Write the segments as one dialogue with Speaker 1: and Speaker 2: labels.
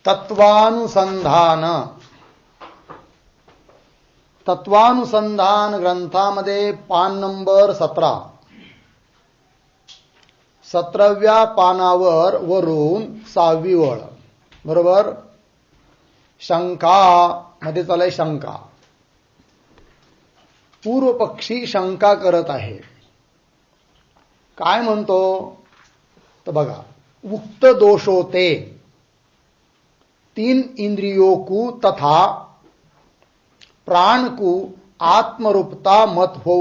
Speaker 1: तत्वानुसंधान ग्रंथामध्ये पान नंबर 17, 17व्या पानावर वरून 6वी ओळ बरोबर. शंका मध्ये चालय शंका. पूर्व पक्षी शंका करत आहे. काय म्हणतो तर बघा, उक्त दोषोते 3 इंद्रियों को तथा प्राण को आत्मरूपता मत हो.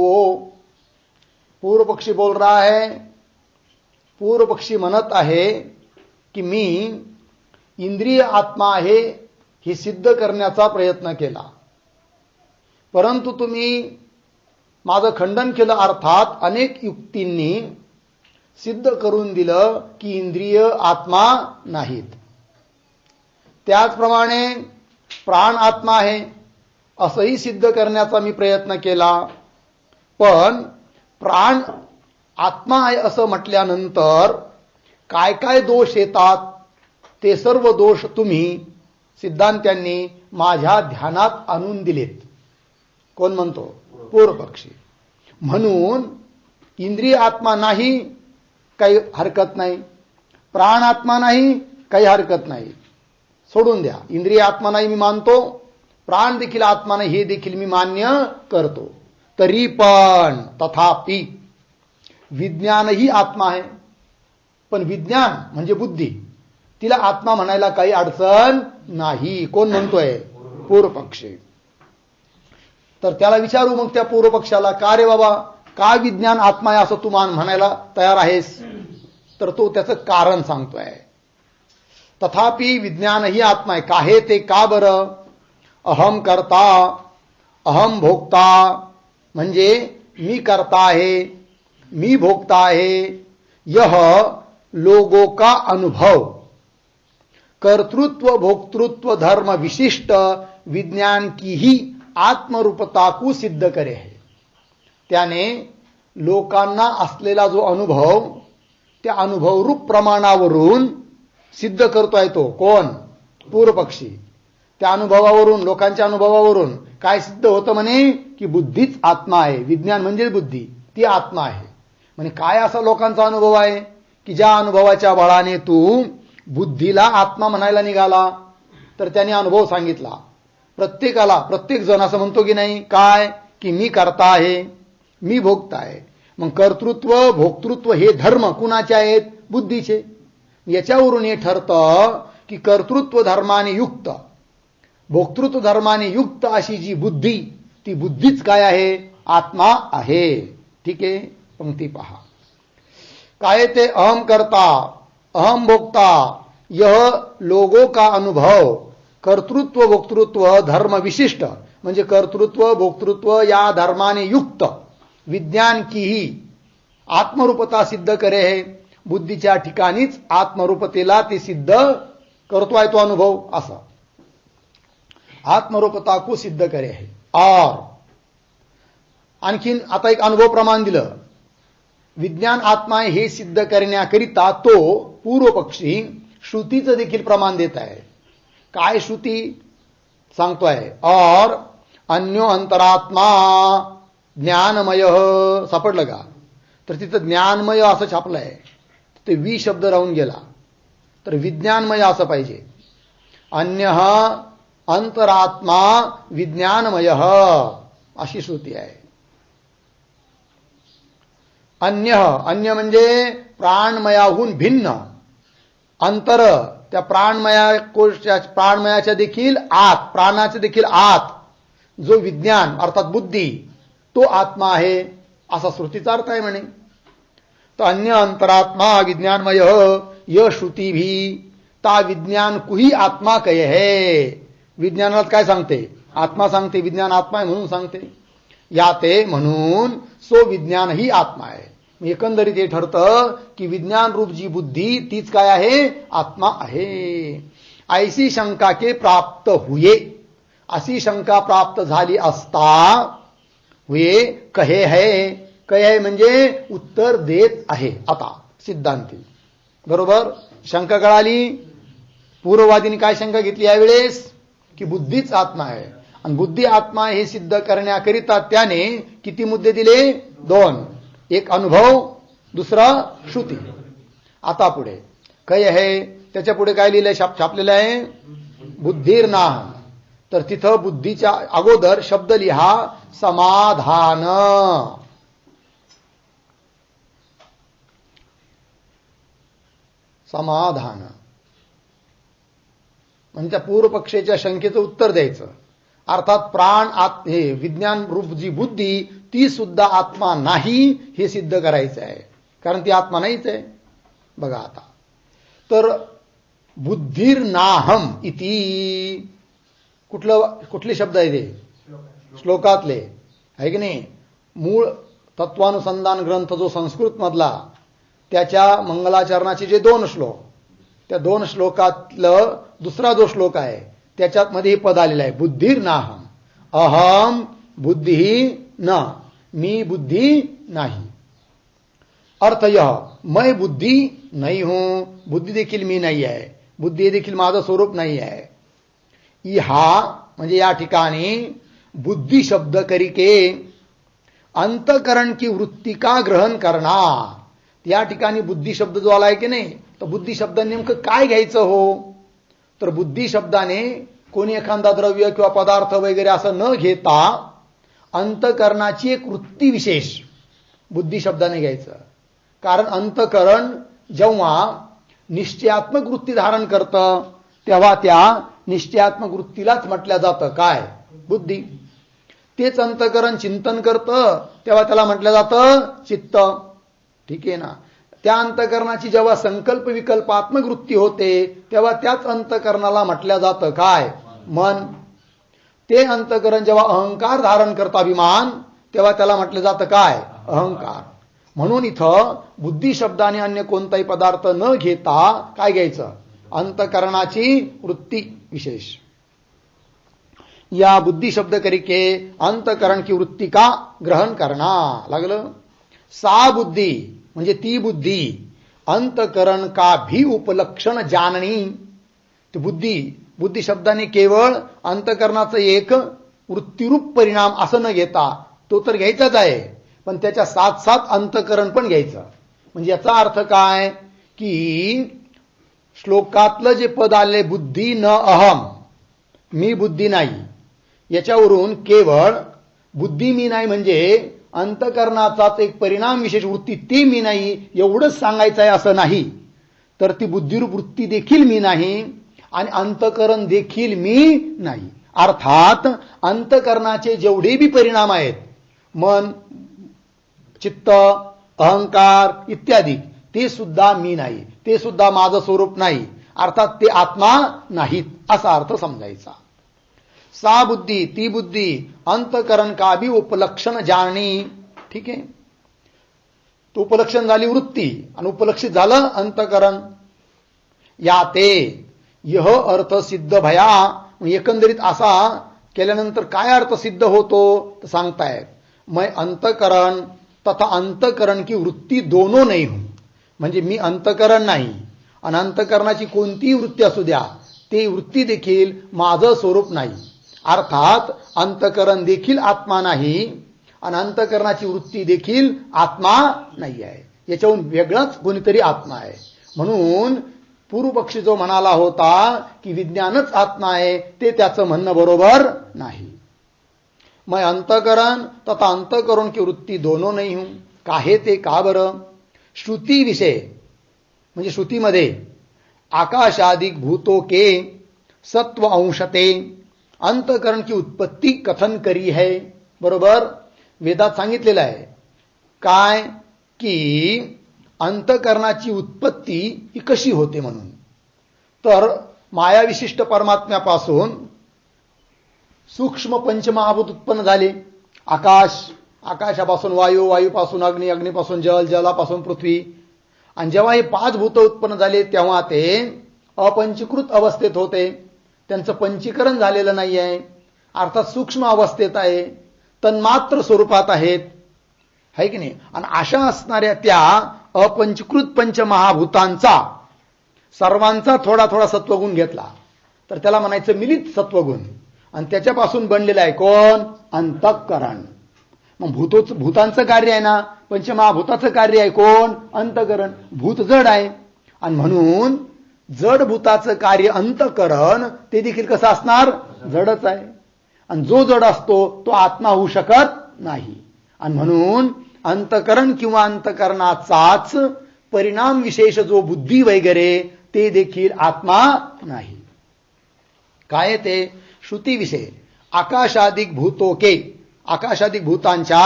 Speaker 1: पूर्व पक्षी बोल रहा है. पूर्व पक्षी म्हणत आहे की मी इंद्रिय आत्मा आहे हे सिद्ध करण्याचा प्रयत्न केला, परंतु तुम्ही माझं खंडन केलं. अर्थात अनेक युक्तींनी सिद्ध करून दिलं की इंद्रिय आत्मा नाहीत. त्याचप्रमाणे प्राण आत्मा आहे असंही सिद्ध करण्याचा मी प्रयत्न केला, पण प्राण आत्मा आहे असं म्हटल्यानंतर काय काय दोष येतात ते सर्व दोष तुम्ही सिद्धांत्यांनी माझ्या ध्यानात आणून दिलेत. कोण म्हणतो? पूर्व पक्षी. म्हणून इंद्रिय आत्मा नाही काही हरकत नाही, प्राण आत्मा नाही काही हरकत नाही, सोडून द्या. इंद्रिय आत्मा नाही मी मानतो, प्राण देखील आत्मा नाही हे देखील मी मान्य करतो. तरी पण तथापि विज्ञानही आत्मा आहे. पण विज्ञान म्हणजे बुद्धी, तिला आत्मा म्हणायला काही अडचण नाही. कोण म्हणतोय? पूर्व पक्षी. तर त्याला विचारू मग त्या पूर्व पक्षाला, का रे बाबा, का विज्ञान आत्मा आहे असं तू म्हणायला तयार आहेस? तर तो त्याचं कारण सांगतोय. तथापि विज्ञान ही आत्मा आहे. काहे ते का बरं? अहम करता, अहम भोक्ता, म्हणजे मी करता आहे, मी भोक्ता आहे. यह लोगों का अनुभव कर्तृत्व भोक्तृत्व धर्म विशिष्ट विज्ञान की ही आत्मरूपता को सिद्ध करे है. त्याने लोकांना असलेला जो अनुभव, त्या अनुभवरूप प्रमाणावरून सिद्ध करतोय तो. कोण? पूर्व पक्षी. त्या अनुभवावरून, लोकांच्या अनुभवावरून काय सिद्ध होतं म्हणे? की बुद्धीच आत्मा आहे. विज्ञान म्हणजे बुद्धी, ती आत्मा आहे. म्हणजे काय असा लोकांचा अनुभव आहे की ज्या अनुभवाच्या बळाने तू बुद्धीला आत्मा म्हणायला निघाला? तर त्याने अनुभव सांगितला. प्रत्येकाला, प्रत्येक जण असं म्हणतो की नाही, काय की मी करता आहे, मी भोगता आहे. मग कर्तृत्व भोक्तृत्व हे धर्म कुणाचे आहेत? बुद्धीचे. याच्यावरून हे ठरतं की कर्तृत्व धर्माने युक्त, भोक्तृत्व धर्माने युक्त अशी जी बुद्धी, ती बुद्धीच काय आहे? आत्मा आहे. ठीक आहे, पंक्ती पहा. काय ते? अहम करता, अहम भोक्ता, यह लोगों का अनुभव कर्तृत्व भोक्तृत्व धर्म विशिष्ट, म्हणजे कर्तृत्व भोक्तृत्व या धर्माने युक्त विज्ञान की ही आत्मरूपता सिद्ध करे है. बुद्धीच्या ठिकाणीच आत्मरूपतेला ते सिद्ध करतोय तो अनुभव. असा आत्मरूपता को सिद्ध करे है. और आणखीन आता एक अनुभव प्रमाण दिलं. विज्ञान आत्मा हे सिद्ध करण्याकरिता तो पूर्व पक्षी श्रुतीचं देखील प्रमाण देत आहे. काय श्रुती सांगतोय? और अन्यो अंतरात्मा ज्ञानमय. सापडलं का? तर तिथं ज्ञानमय असं छापलंय, ते वी शब्द राहून गेला. तर विज्ञानमय असं पाहिजे. अन्य अंतरात्मा विज्ञानमय अशी श्रुती आहे. अन्य, अन्य म्हणजे प्राणमयाहून भिन्न. अंतर त्या प्राणमयाच्या देखील आत, प्राणाच्या देखील आत जो विज्ञान अर्थात बुद्धी, तो आत्मा आहे असा श्रुतीचा अर्थ आहे म्हणे. तो अन्य अंतरात्मा विज्ञानमय यह श्रुती भी ता विज्ञान कुही आत्मा कहे है. विज्ञानात काय सांगते? आत्मा सांगते. विज्ञान आत्मा आहे म्हणून सांगते. या ते म्हणून सो विज्ञान ही आत्मा आहे. एकंदरीत हे ठरतं की विज्ञान रूप जी बुद्धी तीच काय आहे? आत्मा आहे. ऐसी शंका के प्राप्त हुए, अशी शंका प्राप्त झाली असता हुए कहे है. कहे है म्हणजे उत्तर देत आहे आता सिद्धांती. बरोबर? शंका कळाली? पूर्ववादीने काय शंका घेतली यावेळेस की बुद्धीच आत्मा आहे आणि बुद्धी आत्मा हे सिद्ध करण्याकरिता त्याने किती मुद्दे दिले? 2. एक अनुभव, दुसरा श्रुती. आता पुढे काय आहे? त्याच्या पुढे काय लिहिलंय? छापलेलं आहे बुद्धीर्नाहम. तर तिथं बुद्धीच्या अगोदर शब्द लिहा समाधान. समाधान म्हणजे त्या पूर्वपक्षाच्या शंकेचं उत्तर द्यायचं. अर्थात प्राण हे विज्ञान रूप जी बुद्धी ती सुद्धा आत्मा नाही हे सिद्ध करायचं आहे, कारण ती आत्मा नाहीच आहे. बघा आता, तर बुद्धीर्नाहम इति कुठले शब्द आहे ते? श्लोकातले आहे की नाही? मूळ तत्वानुसंधान ग्रंथ जो संस्कृत मधला त्याच्या मंगलाचरणाचे जे 2 श्लोक, त्या 2 श्लोकातलं दुसरा जो श्लोक आहे त्याच्यात मध्ये पद आलेलं आहे बुद्धीर्नाहम. अहम बुद्धी न, मी बुद्धी नाही. अर्थ यह, मैं बुद्धी नहीं हूं, बुद्धी देखील मी नाही आहे, बुद्धी देखील माझं स्वरूप नाही आहे. हा म्हणजे या ठिकाणी बुद्धी शब्द करिके अंतकरण की वृत्ती का ग्रहण करणार. या ठिकाणी बुद्धी शब्द जो आलाय की नाही, तर बुद्धी शब्द नेमकं काय घ्यायचं हो? तर बुद्धी शब्दाने कोणी एखादा द्रव्य किंवा पदार्थ वगैरे असं न घेता अंतकरणाची एक वृत्ती विशेष बुद्धी शब्दाने घ्यायचं. कारण अंतकरण जेव्हा निश्चयात्मक वृत्ती धारण करतं तेव्हा त्या निश्चयात्मक वृत्तीलाच म्हटलं जातं काय? बुद्धी. तेच अंतकरण चिंतन करतं तेव्हा त्याला म्हटलं जातं चित्त. ठीक आहे ना? त्या अंतकरणाची जेव्हा संकल्प विकल्पात्मक वृत्ती होते तेव्हा त्याच अंतकरणाला म्हटलं जातं काय? मन. ते अंतकरण जेव्हा अहंकार धारण करतं अभिमान तेव्हा त्याला म्हटलं जातं काय? अहंकार. म्हणून इथं बुद्धी शब्दाने अन्य कोणताही पदार्थ न घेता काय घ्यायचं? अंतकरणाची वृत्ती विशेष. या बुद्धी शब्द करिके अंतकरण की वृत्ती का ग्रहण करना लागलं. सा बुद्धी म्हणजे ती बुद्धी अंतकरण का भी उपलक्षण जाननी. ती बुद्धी शब्दाने केवळ अंतकरणाचं एक वृत्तीरूप परिणाम असं न घेता, तो तर घ्यायचाच आहे, पण त्याच्या साथ अंतकरण पण घ्यायचं. म्हणजे याचा अर्थ काय की श्लोकातलं जे पद आले बुद्धी न अहम, मी बुद्धी नाही, याच्यावरून केवळ बुद्धी मी नाही म्हणजे अंतकरणाचाच एक परिणाम विशेष वृत्ती ती मी नाही एवढंच सांगायचं आहे असं नाही. तर ती बुद्धिरूप वृत्ती देखील मी नाही आणि अंतकरण देखील मी नाही. अर्थात अंतकरणाचे जेवढे बी परिणाम आहेत, मन, चित्त, अहंकार इत्यादी, ते सुद्धा मी नाही, ते सुद्धा माझं स्वरूप नाही. अर्थात ते आत्मा नाहीत असा अर्थ समजायचा. सा बुद्धी ती बुद्धी अंतकरण का भी उपलक्षण जाणणी. ठीक आहे? तो उपलक्षण झाली वृत्ती आणि उपलक्षित झालं अंतकरण. या ते यह अर्थ सिद्ध भया. एकंदरीत असा केल्यानंतर काय अर्थ सिद्ध होतो तर सांगतायत, मैं अंतकरण तथा अंतकरण की वृत्ती दोनों नहीं हूं. म्हणजे मी अंतकरण नाही आणि अंतकरणाची कोणतीही वृत्ती असू द्या ते वृत्ती देखील माझं स्वरूप नाही. अर्थात अंतकरण देखील आत्मा नाही आणि अंतकरणाची वृत्ती देखील आत्मा नाही आहे. याच्याहून वेगळाच कोणीतरी आत्मा आहे. म्हणून पूर्वपक्षी जो म्हणाला होता की विज्ञानच आत्मा आहे ते त्याचं म्हणणं बरोबर नाही. मैं अंतकरण तथा अंतकरण की वृत्ती दोनों नहीं हूं. काहे ते का बरं? श्रुती विषय म्हणजे श्रुतीमध्ये आकाशादिक भूतों के सत्व अंशते अंतकरण की उत्पत्ती कथन करी है. बरोबर वेदात सांगितलेलं आहे काय की अंतकरणाची उत्पत्ती ही कशी होते म्हणून. तर मायाविशिष्ट परमात्म्यापासून सूक्ष्म पंचमहाभूत उत्पन्न झाले. आकाशापासून वायू, वायूपासून अग्नी, अग्नीपासून जल, जलापासून पृथ्वी. आणि जेव्हा हे 5 भूत उत्पन्न झाले तेव्हा ते अपंचीकृत अवस्थेत होते. त्यांचं पंचीकरण झालेलं नाही आहे. अर्थात सूक्ष्म अवस्थेत आहे, तन्मात्र स्वरूपात आहेत, है की नाही. आणि अशा असणाऱ्या त्या अपंचीकृत पंचमहाभूतांचा सर्वांचा थोडा थोडा सत्वगुण घेतला तर त्याला म्हणायचं मिलित सत्वगुण, आणि त्याच्यापासून बनलेलं आहे कोण? अंतःकरण. मग भूतांचं कार्य आहे ना, पंचमहाभूताचं कार्य आहे कोण? अंतःकरण. भूत जड आहे आणि म्हणून जड भूताचं कार्य अंतःकरण ते देखील कसं असणार? जडच आहे. आणि जो जड असतो तो आत्मा होऊ शकत नाही, आणि म्हणून अंतःकरण किंवा अंतःकरणाचाच परिणाम विशेष जो बुद्धी वगैरे ते देखील आत्मा नाही. काय ते? श्रुतीविषय आकाशादिक भूतोके, आकाशादिक भूतांच्या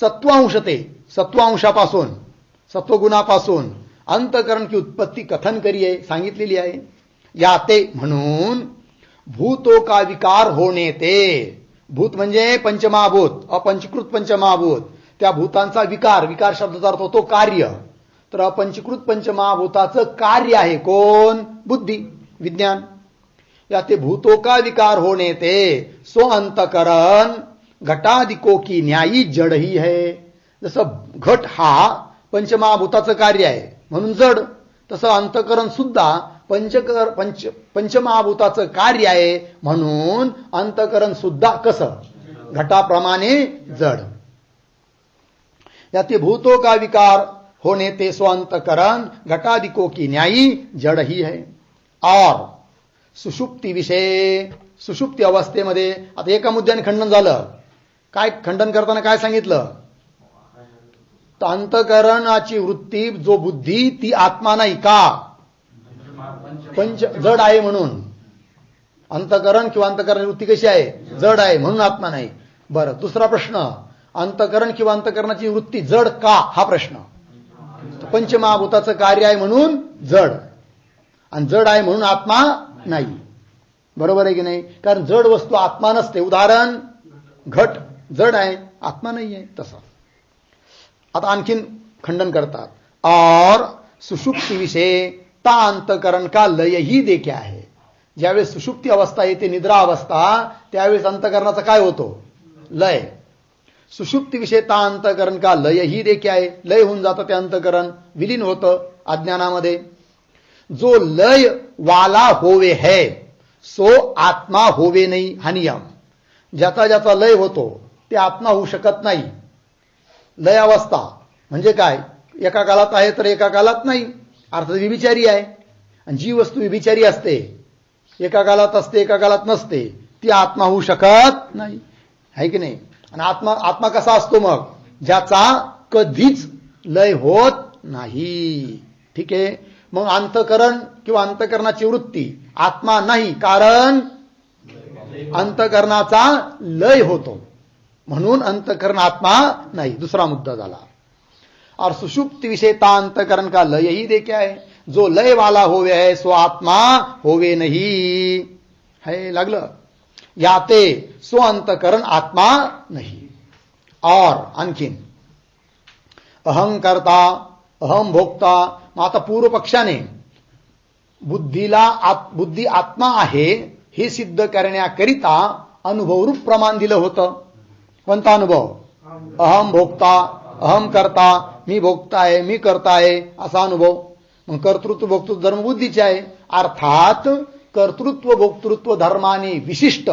Speaker 1: सत्वांशते, सत्वांशापासून सत्वगुणापासून अंतःकरण की उत्पत्ती कथन करीये सांगितलेली आहे. या ते म्हणून भूतो का विकार होणे ते, भूत म्हणजे पंचमहाभूत, अपंचीकृत पंचमहाभूत, त्या भूतांचा विकार, विकार शब्दाचा अर्थ होतो कार्य. तर अपंचीकृत पंचमहाभूताचं कार्य आहे कोण? बुद्धी, विज्ञान. या ते भूतो का विकार होणे ते सो अंतःकरण घटादिको की न्यायी जड ही है. जसं घट हा पंचमहाभूताचं कार्य आहे म्हणून जड, तसं अंतःकरण सुद्धा पंचमहाभूताचं कार्य आहे म्हणून अंतःकरण सुद्धा कसं? घटाप्रमाणे जड. या ते भूतो का विकार होने ते सो अंतःकरण घटादिको की न्यायी जड ही है. और सुषुप्ती विषय, सुषुप्ती अवस्थेमध्ये आता एका मुद्द्याने खंडन झालं. काय खंडन करताना काय सांगितलं? तर अंतःकरणाची वृत्ती जो बुद्धी ती आत्मा नाही का? पंच जड आहे म्हणून. अंतःकरण किंवा अंतःकरणाची वृत्ती कशी आहे? जड आहे म्हणून आत्मा नाही. बरं, दुसरा प्रश्न, अंतःकरण किंवा अंतःकरणाची वृत्ती जड का? हा प्रश्न. पंचमहाभूताचं कार्य आहे म्हणून जड, आणि जड आहे म्हणून आत्मा नाही. बरोबर आहे की नाही? कारण जड वस्तू आत्मा नसते. उदाहरण, घट जड आहे, आत्मा नाही आहे. तसं आता आणखीन खंडन करतात. और सुषुप्ती विषय ता अंतःकरण का लय ही देखे आहे. ज्यावेळेस सुषुप्ती अवस्था येते, निद्रा अवस्था, त्यावेळेस अंतःकरणाचा काय होतो? लय. सुषुप्ती विषय ता अंतःकरण का लय ही देखे आहे. लय होऊन जातं ते अंतःकरण, विलीन होतं अज्ञानामध्ये. जो लय वाला होवे है सो आत्मा होवे नाही हा नियम. ज्याचा ज्याचा लय होतो ते आत्मा होऊ शकत नाही. लय अवस्था म्हणजे काय? एका कालात आहे तर एका कालात नाही, अर्थात विभिचारी आहे. आणि जी वस्तू विभिचारी असते, एका कालात असते एका कालात नसते, ती आत्मा होऊ शकत नाही, आहे की नाही? आणि आत्मा कसा असतो मग? ज्याचा कधीच लय होत नाही. ठीक आहे. मग अंतःकरण किंवा अंतःकरणाची वृत्ती आत्मा नाही, कारण अंतःकरणाचा लय होतो म्हणून अंतःकरण आत्मा नाही. दुसरा मुद्दा झाला. और सुषुप्ति विषयता अंतःकरण का लय ही देखे है. जो लय वाला होवे है सो आत्मा होवे नहीं है. लागलं? याते सो अंतःकरण आत्मा नाही. और आणखीन अहंकर्ता, अहम भोक्ता. मग आता पूर्व पक्षाने बुद्धी आत्मा आहे हे सिद्ध करण्याकरिता अनुभवरूप प्रमाण दिलं होतं. कोणता अनुभव? अहम भोक्ता, अहम करता, मी भोगता आहे, मी करता आहे असा अनुभव. मग कर्तृत्व भोक्तृत्व धर्म बुद्धीचे आहे. अर्थात कर्तृत्व भोक्तृत्व धर्माने विशिष्ट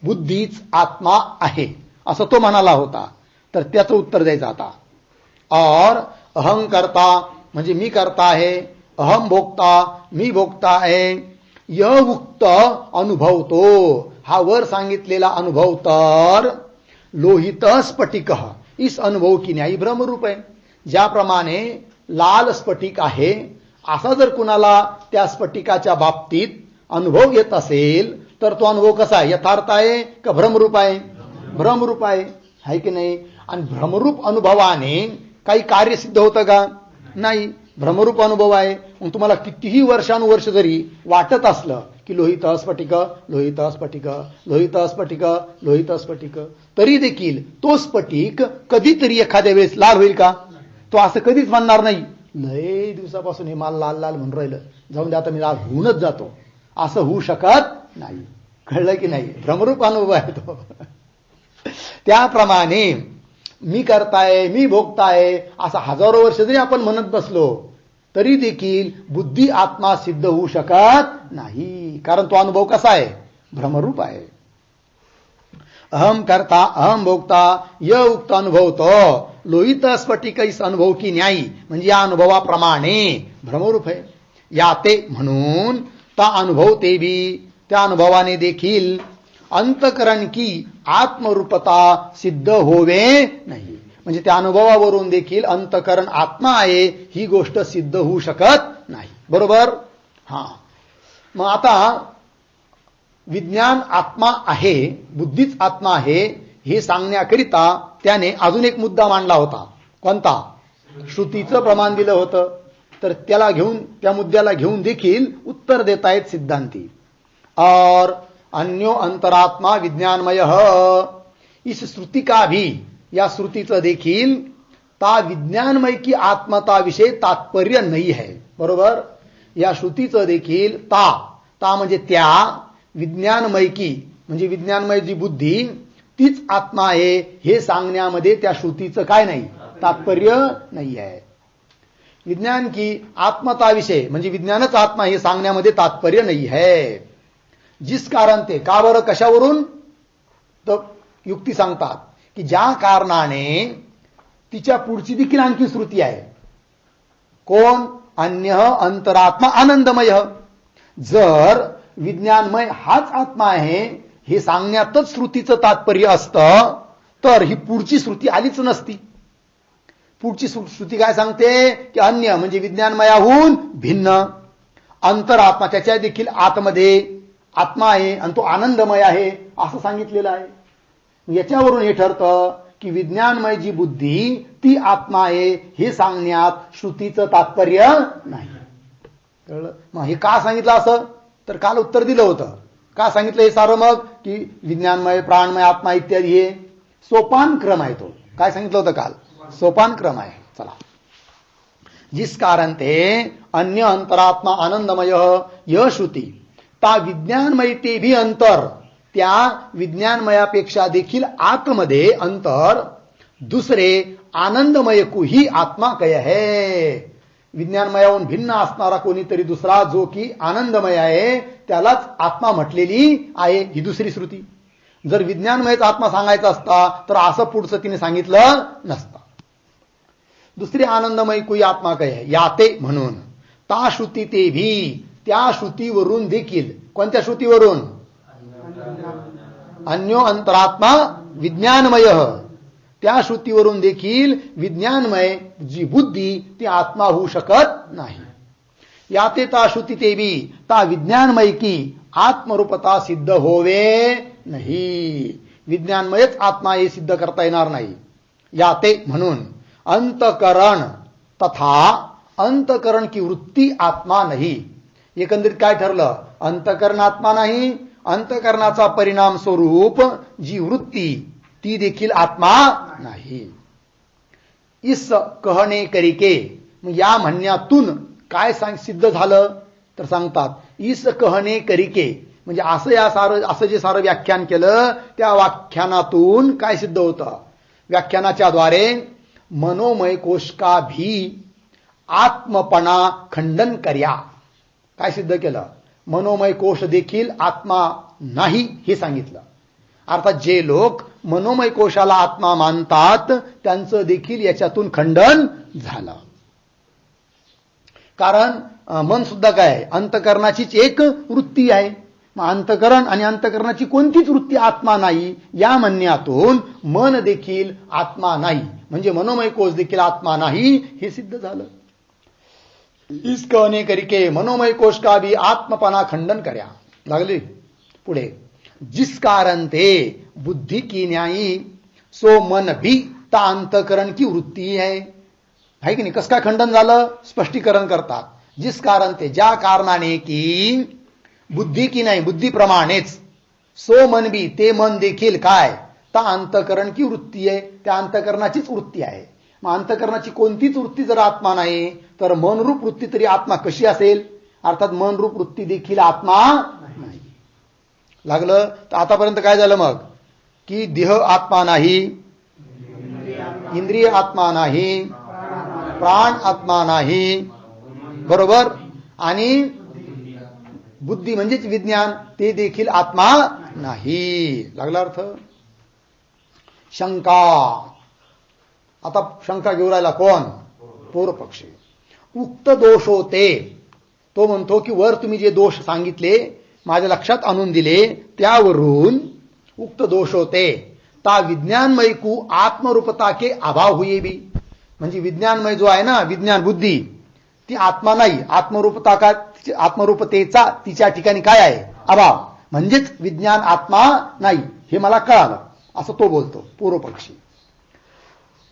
Speaker 1: बुद्धीच आत्मा आहे असं तो म्हणाला होता. तर त्याचं उत्तर द्यायचं आता. और अहम करता म्हणजे मी करता आहे, अहम भोक्ता मी भोगता आहे. यह उक्त अनुभव तो हा वर सांगितलेला अनुभव तर लोहित स्फटिक इस अनुभव की न्यायी भ्रमरूप आहे. ज्याप्रमाणे लाल स्फटिक आहे असा जर कुणाला त्या स्फटिकाच्या बाबतीत अनुभव येत असेल तर तो अनुभव कसा आहे? यथार्थ आहे का भ्रमरूप आहे? भ्रमरूप आहे की नाही? आणि भ्रमरूप अनुभवाने काही कार्य सिद्ध होतं का? नाही. भ्रमरूप अनुभव आहे. मग तुम्हाला कितीही वर्षानुवर्ष जरी वाटत असलं की लोहित स्फटिक, लोहित स्फटिक, लोहित स्फटिक, लोहित स्फटिक, तरी देखील तो स्फटिक कधीतरी एखाद्या वेळेस लाल होईल का? तो असं कधीच म्हणणार नाही, लय दिवसापासून हे मला लाल लाल म्हणून राहिलं, जाऊन दे आता मी लाल होऊनच जातो. असं होऊ शकत नाही. कळलं की नाही? भ्रमरूप अनुभव आहे तो. त्याप्रमाणे मी करताय, मी भोगताय असं हजारो वर्ष जरी आपण म्हणत बसलो तरी देखील बुद्धी आत्मा सिद्ध होऊ शकत नाही, कारण तो अनुभव कसा आहे, भ्रमरूप आहे. अहम करता अहम भोगता य उक्त अनुभव तो लोहित स्फटिक इस अनुभव की न्यायी, म्हणजे या अनुभवाप्रमाणे भ्रमरूप आहे. या ते म्हणून ता अनुभव ते भी, त्या अनुभवाने देखील अंतकरण की आत्मरूपता सिद्ध होवे नाही, म्हणजे त्या अनुभवावरून देखील अंतकरण आत्मा आहे ही गोष्ट सिद्ध होऊ शकत नाही. बरोबर. हा, मग आता विज्ञान आत्मा आहे, बुद्धीच आत्मा आहे हे सांगण्याकरिता त्याने अजून एक मुद्दा मांडला होता. कोणता? श्रुतीचं प्रमाण दिलं होतं. तर त्याला घेऊन, त्या मुद्द्याला घेऊन देखील उत्तर देतायत सिद्धांती. और अन्यो अंतरात्मा विज्ञानमय इस श्रुति का भी, या श्रुतीचं देखील ता विज्ञानमय की आत्मता विषय तात्पर्य नाही है. बरोबर. या श्रुतीचं देखील ता म्हणजे त्या, विज्ञानमय की म्हणजे विज्ञानमय जी बुद्धी तीच आत्मा आहे हे सांगण्यामध्ये त्या श्रुतीचं काय नाही, तात्पर्य नाही आहे. विज्ञान की आत्मता विषय म्हणजे विज्ञानच आत्मा हे सांगण्यामध्ये तात्पर्य नाही है. जिस कारण ते, का बरं, कशावरून, तर युक्ती सांगतात की ज्या कारणाने तिच्या पुढची देखील आणखी श्रुती आहे. कोण? अन्य अंतरात्मा आनंदमय. जर विज्ञानमय हाच आत्मा आहे हे सांगण्यातच श्रुतीचं तात्पर्य असतं तर ही पुढची श्रुती आलीच नसती. पुढची श्रुती काय सांगते की अन्य म्हणजे विज्ञानमयाहून भिन्न अंतरात्मा, त्याच्या देखील आतमध्ये आत्मा आहे आणि तो आनंदमय आहे असं सांगितलेलं आहे. याच्यावरून हे ठरतं की विज्ञानमय जी बुद्धी ती आत्मा आहे हे सांगण्यात श्रुतीचं तात्पर्य नाही. कळलं? मग हे का सांगितलं असं, तर काल उत्तर दिलं होतं. का सांगितलं हे सारं मग, की विज्ञानमय, प्राणमय, आत्मा इत्यादी हे सोपान क्रम आहे. तो काय सांगितलं होतं काल, सोपान क्रम आहे. चला. जिस कारण ते अन्य अंतरात्मा आनंदमय यह श्रुती ता विज्ञानमय ते भी अंतर, त्या विज्ञानमयापेक्षा देखील आतमध्ये अंतर दुसरे आनंदमय को ही आत्मा कय है. विज्ञानमयाहून भिन्न असणारा कोणीतरी दुसरा जो की आनंदमय आहे त्यालाच आत्मा म्हटलेली आहे ही दुसरी श्रुती. जर विज्ञानमयच आत्मा सांगायचा असता तर असं पुढचं तिने सांगितलं नसतं. दुसरी आनंदमय कोई आत्मा काय आहे याते म्हणून ता श्रुती ते भी, त्या श्रुतीवरून देखील, कोणत्या श्रुतीवरून, अन्यो अंतरात्मा विज्ञानमय, त्या श्रुतीवरून देखील विज्ञानमय जी बुद्धी ती आत्मा होऊ शकत नाही. याते ता श्रुती ते भी ता विज्ञानमय की आत्मरूपता सिद्ध होवे नाही, विज्ञानमयच आत्मा हे सिद्ध करता येणार नाही. याते म्हणून अंतकरण तथा अंतकरण की वृत्ती आत्मा नाही. एकंदरीत काय ठरलं, अंतकरण आत्मा नाही, अंतकरणाचा परिणाम स्वरूप जी वृत्ती ती देखील आत्मा नाही. इस कहणे करिके, या म्हणण्यातून काय सिद्ध झालं तर सांगतात इस कहणे करिके, म्हणजे असं जे सारं व्याख्यान केलं त्या व्याख्यानातून काय सिद्ध होतं, व्याख्यानाच्या द्वारे मनोमय कोश का भी आत्मपणा खंडन कर्या. काय सिद्ध केलं, मनोमय कोश देखील आत्मा नाही हे सांगितलं. अर्थात जे लोक मनोमय कोशाला आत्मा मानतात त्यांचं देखील याच्यातून खंडन झालं. कारण मन सुद्धा काय, अंतकरणाचीच एक वृत्ती आहे. अंतकरण आणि अंतकरणाची कोणतीच वृत्ती आत्मा नाही या म्हणण्यातून मन देखील आत्मा नाही, म्हणजे मनोमय कोश देखील आत्मा नाही हे सिद्ध झालं. इस कहने करके मनोमय कोश का भी आत्मपना खंडन कर्या. लागली पुढे. जिस कारण ते बुद्धि की न्यायी सो मन भी ता अंतकरण की वृत्ती है की नाही. कस काय खंडन झालं, स्पष्टीकरण करतात. जिस कारण ते, ज्या कारणाने की बुद्धी की नाही, बुद्धीप्रमाणेच सो मन भी, ते मन देखील काय, ता अंतकरण की वृत्ती आहे, त्या अंतकरणाचीच वृत्ती आहे. मग अंतकरणाची कोणतीच वृत्ती जर आत्मा नाही तर मनरूप वृत्ती तरी आत्मा कशी असेल, अर्थात मनरूप वृत्ती देखील आत्मा नाही. लागलं. तर आतापर्यंत काय झालं मग, की देह आत्मा नाही, इंद्रिय आत्मा नाही, प्राण आत्मा नाही, बरोबर. आणि बुद्धी म्हणजेच विज्ञान ते देखील आत्मा नाही. लागला अर्थ. शंका. आता शंका घेऊन राहिला कोण? पूर्वपक्षी. उक्त दोष होते. तो म्हणतो की वर तुम्ही जे दोष सांगितले माझ्या लक्षात आणून दिले त्यावरून उक्त दोष होते ता विज्ञानमय को आत्मरूपता के अभाव हुए भी. म्हणजे विज्ञानमय जो आहे ना, विज्ञान बुद्धी ती आत्मा नाही. आत्मरूपता का आत्मरूपतेचा तिच्या ठिकाणी काय आहे? अभाव. म्हणजेच विज्ञान आत्मा नाही हे मला कळालं असं तो बोलतो पूर्वपक्षी.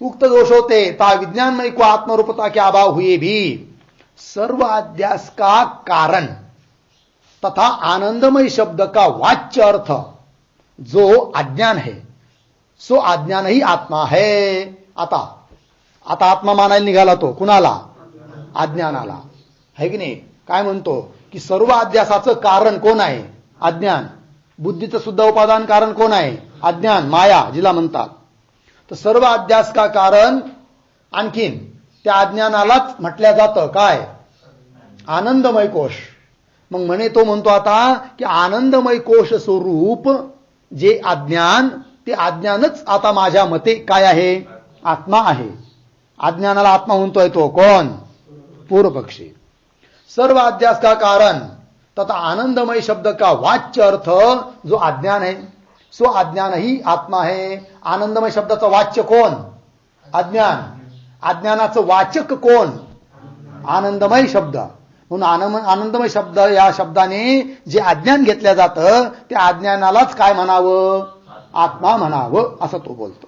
Speaker 1: उक्त दोष होते ता विज्ञानमय को आत्मरूपता के अभाव हुए भी सर्व अध्यास का कारण तथा आनंदमय शब्द का वाच्य अर्थ जो अज्ञान है सो अज्ञान ही आत्मा है. आता आत्मा मानायला निघाला तो कुणाला? अज्ञानाला. है की नाही? काय म्हणतो की सर्व अध्यासाचं कारण कोण आहे? अज्ञान. बुद्धीचं सुद्धा उपादान कारण कोण आहे? अज्ञान, माया जिला म्हणतात. तर सर्व अध्यास का कारण आणखीन त्या अज्ञानालाच म्हटल्या जातं काय? आनंदमय कोश. मग म्हणे तो म्हणतो आता की आनंदमय कोश स्वरूप जे अज्ञान ते अज्ञानच आता माझ्या मते काय आहे? आत्मा आहे. अज्ञानाला आत्मा म्हणतोय तो कोण? पूर्वपक्षी. सर्व अध्यास का कारण तथा आनंदमय शब्द का वाच्य अर्थ जो अज्ञान है सो अज्ञान ही आत्मा है. आनंदमय शब्दाचं वाच्य कोण? अज्ञान. अज्ञानाचं वाचक कोण? आनंदमय शब्द. म्हणून आनंदमय शब्द या शब्दाने जे अज्ञान घेतलं जातं त्या अज्ञानालाच काय म्हणावं? आत्मा म्हणावं असं तो बोलतो.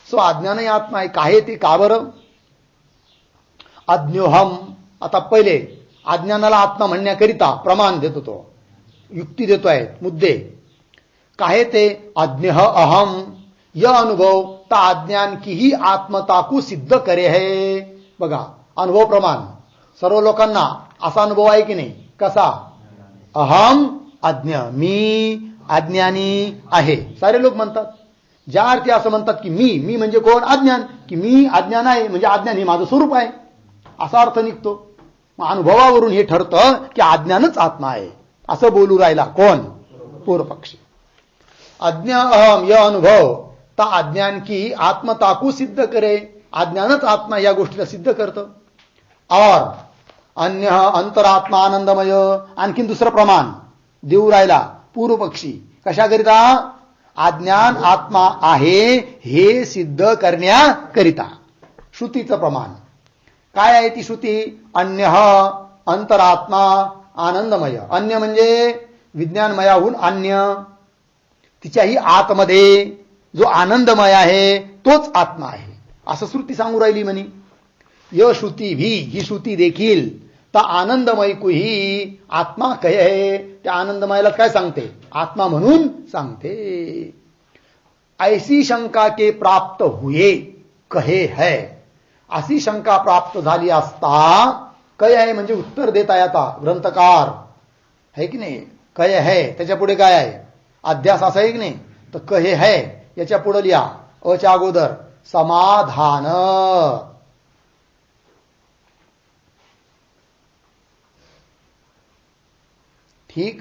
Speaker 1: सो अज्ञानही आत्मा आहे. काय ते? का बरं? अज्ञोहम. आता पहिले अज्ञानाला आत्मा म्हणण्याकरिता प्रमाण देतो तो, युक्ती देतोय, मुद्दे. काय ते? अज्ञह अहम यह अनुभव ता अज्ञान की ही आत्मता को सिद्ध करे है. बघा अनुभव प्रमाण सर्व लोकांना असा अनुभव आहे की नाही? कसा? अहम अज्ञ, मी अज्ञानी आहे. सारे लोक म्हणतात. ज्या अर्थी असं म्हणतात की मी म्हणजे कोण? अज्ञान. की मी अज्ञान आहे म्हणजे अज्ञान हे माझं स्वरूप आहे असा अर्थ निघतो. मग अनुभवावरून हे ठरतं की अज्ञानच आत्मा आहे असं बोलू राहिला कोण? पूर्वपक्षी. अज्ञ अहम यह अनुभव ता अज्ञान की आत्मता को सिद्ध करे. अज्ञानच आत्मा या गोष्टीला सिद्ध करतं. और अन्य अंतरात्मा आनंदमय. आणखीन दुसरं प्रमाण देऊ राहिला पूर्वपक्षी. कशाकरिता? अज्ञान आत्मा आहे हे सिद्ध करण्याकरिता. श्रुतीचं प्रमाण काय आहे? ती श्रुती अन्य अंतरात्मा आनंदमय. अन्य म्हणजे विज्ञानमयाहून अन्य. तिच्याही आतमध्ये जो आनंदमय आहे तोच आत्मा आहे असं श्रुती सांगू राहिली म्हणे. य श्रुती भी, ही श्रुती देखील ता आनंदमय को ही आत्मा कहे है. त्या आनंदमयाला काय सांगते? आत्मा म्हणून सांगते. ऐसी शंका के प्राप्त हुए कहे है. अशी शंका प्राप्त झाली असता कहे है म्हणजे उत्तर देत आहे आता ग्रंथकार, है की नाही? कहे है त्याच्या पुढे काय आहे? अध्यास असा आहे की नाही? तर कहे है याच्या पुढे लिहा अच्या अगोदर समाधान. ठीक.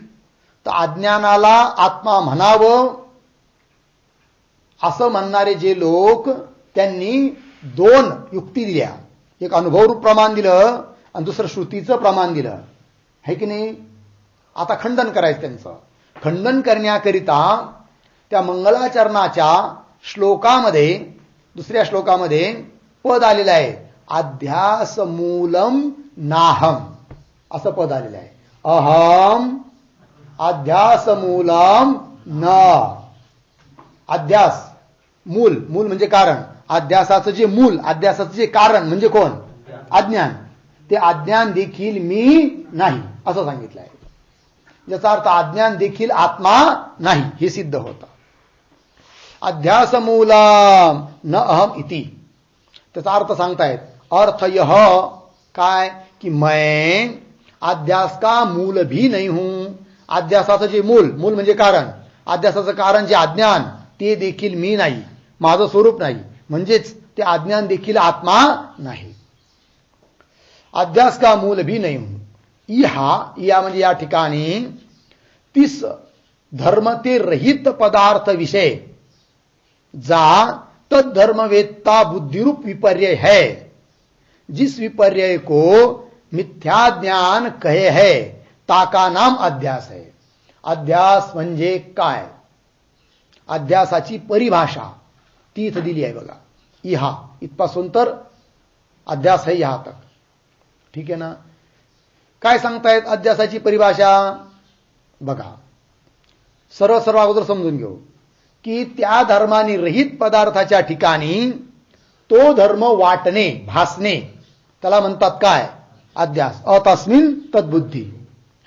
Speaker 1: तर अज्ञानाला आत्मा म्हणावं असं म्हणणारे जे लोक त्यांनी दोन युक्ती दिल्या. एक अनुभवरूप प्रमाण दिलं आणि दुसरं श्रुतीचं प्रमाण दिलं, है की नाही? आता खंडन करायचं त्यांचं. खंडन करण्याकरिता त्या मंगलाचरणाच्या श्लोकामध्ये दुसऱ्या श्लोकामध्ये पद आलेलं आहे अध्यास मूलम नाहम असं पद आलेलं आहे. अहम अध्यास मूलम न. अध्यास मूल, मूल म्हणजे कारण. अध्यासाचं जे मूल, अध्यासाचं जे कारण म्हणजे कोण? अज्ञान. ते अज्ञान देखील मी नाही असं सांगितलं आहे. याचा अर्थ अज्ञान देखील आत्मा नाही हे सिद्ध होतं. अध्यास मूलम न अहम इति. त्याचा अर्थ सांगतायत. अर्थ यह काय की मैं अध्यास का मूल भी नहीं हूं. अध्यासाचं जे मूल, मूल म्हणजे कारण, अध्यासाचं कारण जे अज्ञान ते देखील मी नाही, माझं स्वरूप नाही. म्हणजेच ते अज्ञान देखील आत्मा नाही. अध्यास का मूल भी नहीं हूं. या म्हणजे या ठिकाणी तीस धर्म ते रहित पदार्थ विषय जा तद्धर्मवेत्ता बुद्धिरूप विपर्य है. जिस विपर्य को मिथ्या ज्ञान कहे है ताका नाम अध्यास है. अध्यास म्हणजे काय, अध्यासाची परिभाषा ती इथं दिली आहे बघा. इथपासून तर अध्यास है यहां तक. ठीक आहे ना. काय सांगतायत अध्यासाची परिभाषा बघा. सर्व अगोदर समजून घेऊ की त्या धर्मानी रहित पदार्थाच्या ठिकाणी तो धर्म वाटणे भासणे त्याला म्हणतात काय, अध्यास. तस्मिन तद्बुद्धी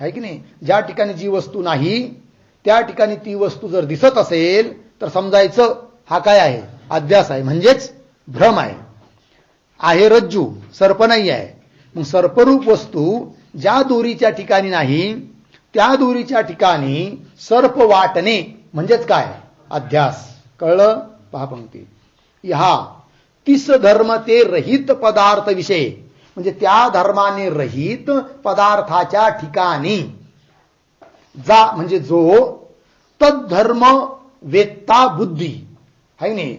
Speaker 1: आहे की नाही. ज्या ठिकाणी जी वस्तू नाही त्या ठिकाणी ती वस्तू जर दिसत असेल तर समजायचं हा काय आहे, अध्यास आहे, म्हणजेच भ्रम आहे. आहे रज्जू, सर्प नाही आहे. मग सर्परूप वस्तू ज्या दोरीच्या ठिकाणी नाही त्या दोरीच्या ठिकाणी सर्प वाटणे म्हणजेच काय, अध्यास. कळलं. पहा पंक्ती. तीस धर्म ते रहित पदार्थ विषय म्हणजे त्या धर्माने रहित पदार्थाच्या ठिकाणी जा म्हणजे जो तद्धर्म वेत्ता बुद्धी है नाही,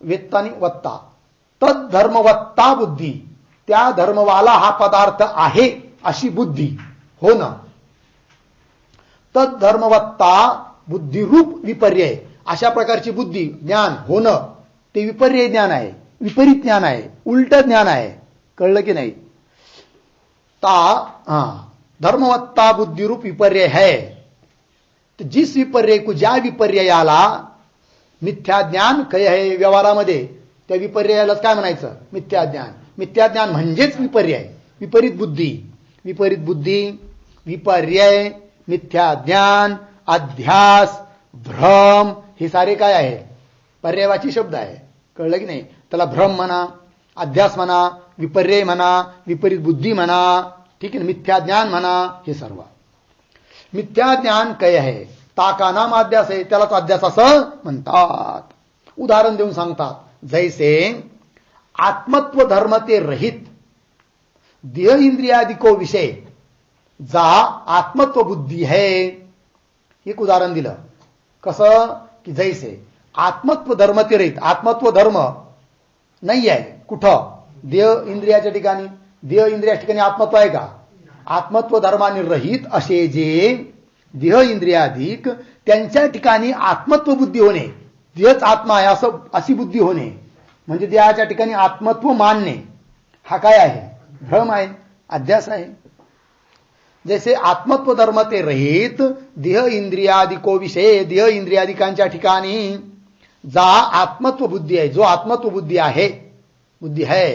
Speaker 1: वेत्तानी वत्ता, तद्धर्मवत्ता बुद्धी, त्या धर्मवाला हा पदार्थ आहे अशी बुद्धी होणं. तद्धर्मवत्ता बुद्धिरूप विपर्यय, अशा प्रकारची बुद्धी ज्ञान होणं ते विपर्यय ज्ञान आहे, विपरीत ज्ञान आहे, उलट ज्ञान आहे. कळलं की नाही. धर्मवत्ता बुद्धिरूप विपर्यय है. तो जिस विपर्यय को, ज्या विपर्ययाला मिथ्या ज्ञान कहे है व्यवहारामध्ये, त्या विपर्ययालाच काय म्हणायचं, मिथ्या ज्ञान. मिथ्या ज्ञान म्हणजेच विपर्यय, विपरीत बुद्धी. विपरीत बुद्धी, विपर्यय, मिथ्या ज्ञान, अध्यास, भ्रम हे सारे काय आहे, पर्यायवाची शब्द आहे. कळलं की नाही. त्याला भ्रम म्हणा, अध्यास म्हणा, विपर्यय म्हणा, विपरीत बुद्धी म्हणा, ठीक आहे ना, मिथ्या ज्ञान म्हणा, हे सर्व. मिथ्या ज्ञान काय आहे ताका नाम अध्यास आहे, त्यालाच अध्यास असं म्हणतात. उदाहरण देऊन सांगतात. जैसे आत्मत्व धर्म ते रहित देह इंद्रियादि को विषय जा आत्मत्व बुद्धी है. एक उदाहरण दिलं. कसं की जैसे आत्मत्व धर्म ते रहित, आत्मत्व धर्म नाही आहे कुठं, देह इंद्रियाच्या ठिकाणी. देह इंद्रियाच्या ठिकाणी आत्मत्व आहे का, आत्मत्व धर्माने रहित असे जे देह इंद्रियाधिक त्यांच्या ठिकाणी आत्मत्व बुद्धी होणे, देहच आत्मा आहे असं अशी बुद्धी होणे म्हणजे देहाच्या ठिकाणी आत्मत्व मानणे, हा काय आहे, भ्रम आहे, अध्यास आहे. जैसे आत्मत्व धर्म ते रहित देह इंद्रियादिको विषय, देह इंद्रियादिकांच्या ठिकाणी जा आत्मत्व बुद्धी आहे, जो आत्मत्व बुद्धी आहे, बुद्धी है.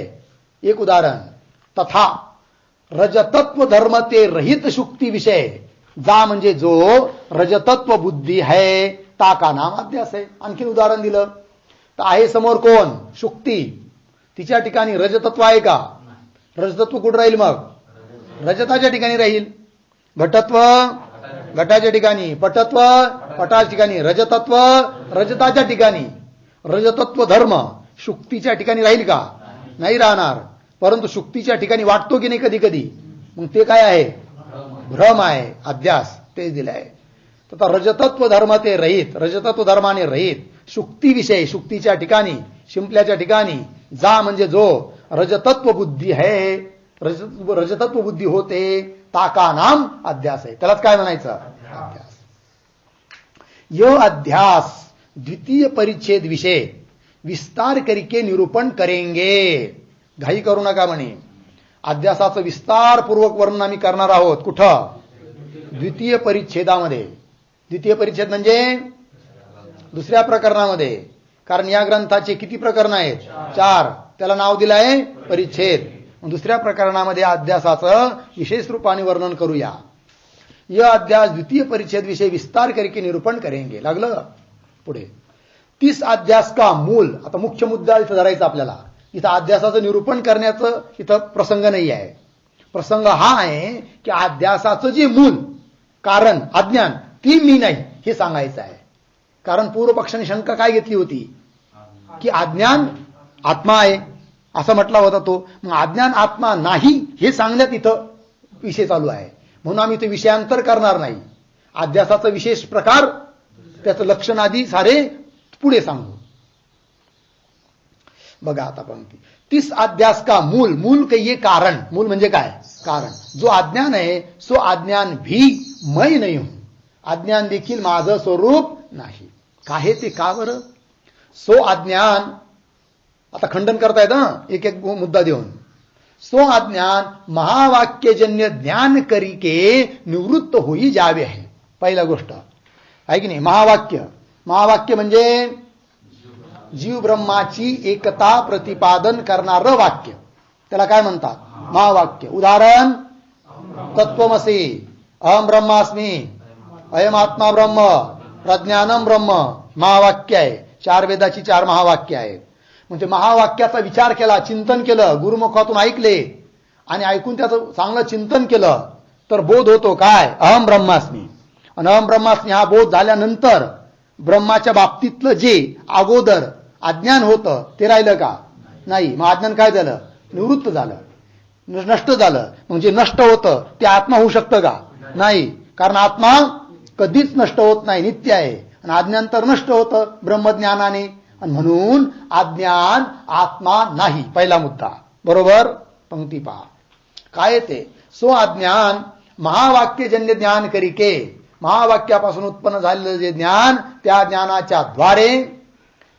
Speaker 1: एक उदाहरण. तथा रजतत्व धर्म ते रहित शुक्ती विषय जा म्हणजे जो रजतत्व बुद्धी है ताका नाम अध्यास आहे. आणखी उदाहरण दिलं तर आहे समोर कोण, शुक्ती, तिच्या ठिकाणी रजतत्व आहे का, रजतत्व कुठं राहील, मग रजताच्या ठिकाणी राहील. घटत्व घटाच्या ठिकाणी, पटत्व पटाच्या ठिकाणी, रजतत्व रजताच्या ठिकाणी. रजतत्व धर्म शुक्तीच्या ठिकाणी राहील का, नाही राहणार. परंतु शुक्तीच्या ठिकाणी वाटतो की नाही कधी कधी, मग ते काय आहे, भ्रम आहे, अध्यास. ते दिलं आहे. तर रजतत्व धर्म ते रहित, रजतत्व धर्माने रहित शुक्ती विषय, शुक्तीच्या ठिकाणी, शिंपल्याच्या ठिकाणी जा म्हणजे जो रजतत्व बुद्धी है, रजतत्व बुद्धी होते ताका नाम अध्यास आहे, त्यालाच काय म्हणायचं, अध्यास. यो अध्यास द्वितीय परिच्छेद विषय विस्तार करके निरूपण करेंगे. घाई करू नका म्हणे. अध्यासाचं विस्तारपूर्वक वर्णन आम्ही करणार आहोत. कुठं, द्वितीय परिच्छेदामध्ये. द्वितीय परिच्छेद म्हणजे दुसऱ्या प्रकरणामध्ये. कारण या ग्रंथाचे किती प्रकरण आहेत, 4. त्याला नाव दिलं आहे परिच्छेद. दुसऱ्या प्रकरणामध्ये अध्यासाचं विशेष रूपाने वर्णन करूया. यह अध्यास द्वितीय परिच्छेद विषय विस्तार करके निरूपण करेंगे. लागलं पुढे. 30 अध्यास का मूल. आता मुख्य मुद्दा इथं धरायचा आपल्याला. इथं अध्यासाचं निरूपण करण्याचं इथं प्रसंग नाही आहे. प्रसंग हा आहे की अध्यासाचं जे मूल कारण अज्ञान ती मी नाही हे सांगायचं आहे. कारण पूर्व पक्षाने शंका काय घेतली होती की अज्ञान आत्मा आहे असा म्हटला होता तो. मग अज्ञान आत्मा नाही हे सांगण्यात इथं विषय चालू आहे, म्हणून आम्ही ते विषयांतर करणार नाही. अध्यासाचा विशेष प्रकार, त्याचं लक्षण आदी सारे पुढे सांगू. बघा आता पंक्ती. तीस अध्यास का मूल, मूल कहिए कारण. मूल म्हणजे काय? कारण. जो अज्ञान आहे सो अज्ञान भी मैं नहीं हूं. अज्ञान देखील माझं स्वरूप नाही. काहे ते? का बरं? सो अज्ञान, आता खंडन करतायत एक एक मुद्दा देऊन. सो अज्ञान महावाक्यजन्य ज्ञान करिके निवृत्त होई जावे आहे. पहिला गोष्ट आहे की नाही. महावाक्य म्हणजे जीव ब्रह्माची एकता प्रतिपादन करणारं वाक्य, त्याला काय म्हणतात? महावाक्य. उदाहरण तत्वमसी, अहम ब्रह्मास्मी, अयम आत्मा ब्रह्म, प्रज्ञानम ब्रह्म. महावाक्य आहे. चार वेदाची चार महावाक्य आहेत. म्हणजे महावाक्याचा विचार केला, चिंतन केलं, गुरुमुखातून ऐकले आणि ऐकून त्याचं चांगलं चिंतन केलं तर बोध होतो काय? अहम ब्रह्मास्मी. आणि अहम ब्रह्मास्मी हा बोध झाल्यानंतर ब्रह्माच्या बाबतीतलं जे अगोदर अज्ञान होतं ते राहिलं का? नाही. मग अज्ञान काय झालं? निवृत्त झालं, नष्ट झालं. म्हणजे नष्ट होतं ते आत्मा होऊ शकतं का? नाही. कारण आत्मा कधीच नष्ट होत नाही, नित्य आहे. आणि अज्ञान तर नष्ट होतं ब्रह्मज्ञानाने, आणि म्हणून अज्ञान आत्मा नाही. पहिला मुद्दा. बरोबर? पंक्ती पहा काय ते. सो अज्ञान महावाक्यजन्य ज्ञान करिके, महावाक्यापासून उत्पन्न झालेलं जे ज्ञान, त्या ज्ञानाच्या द्वारे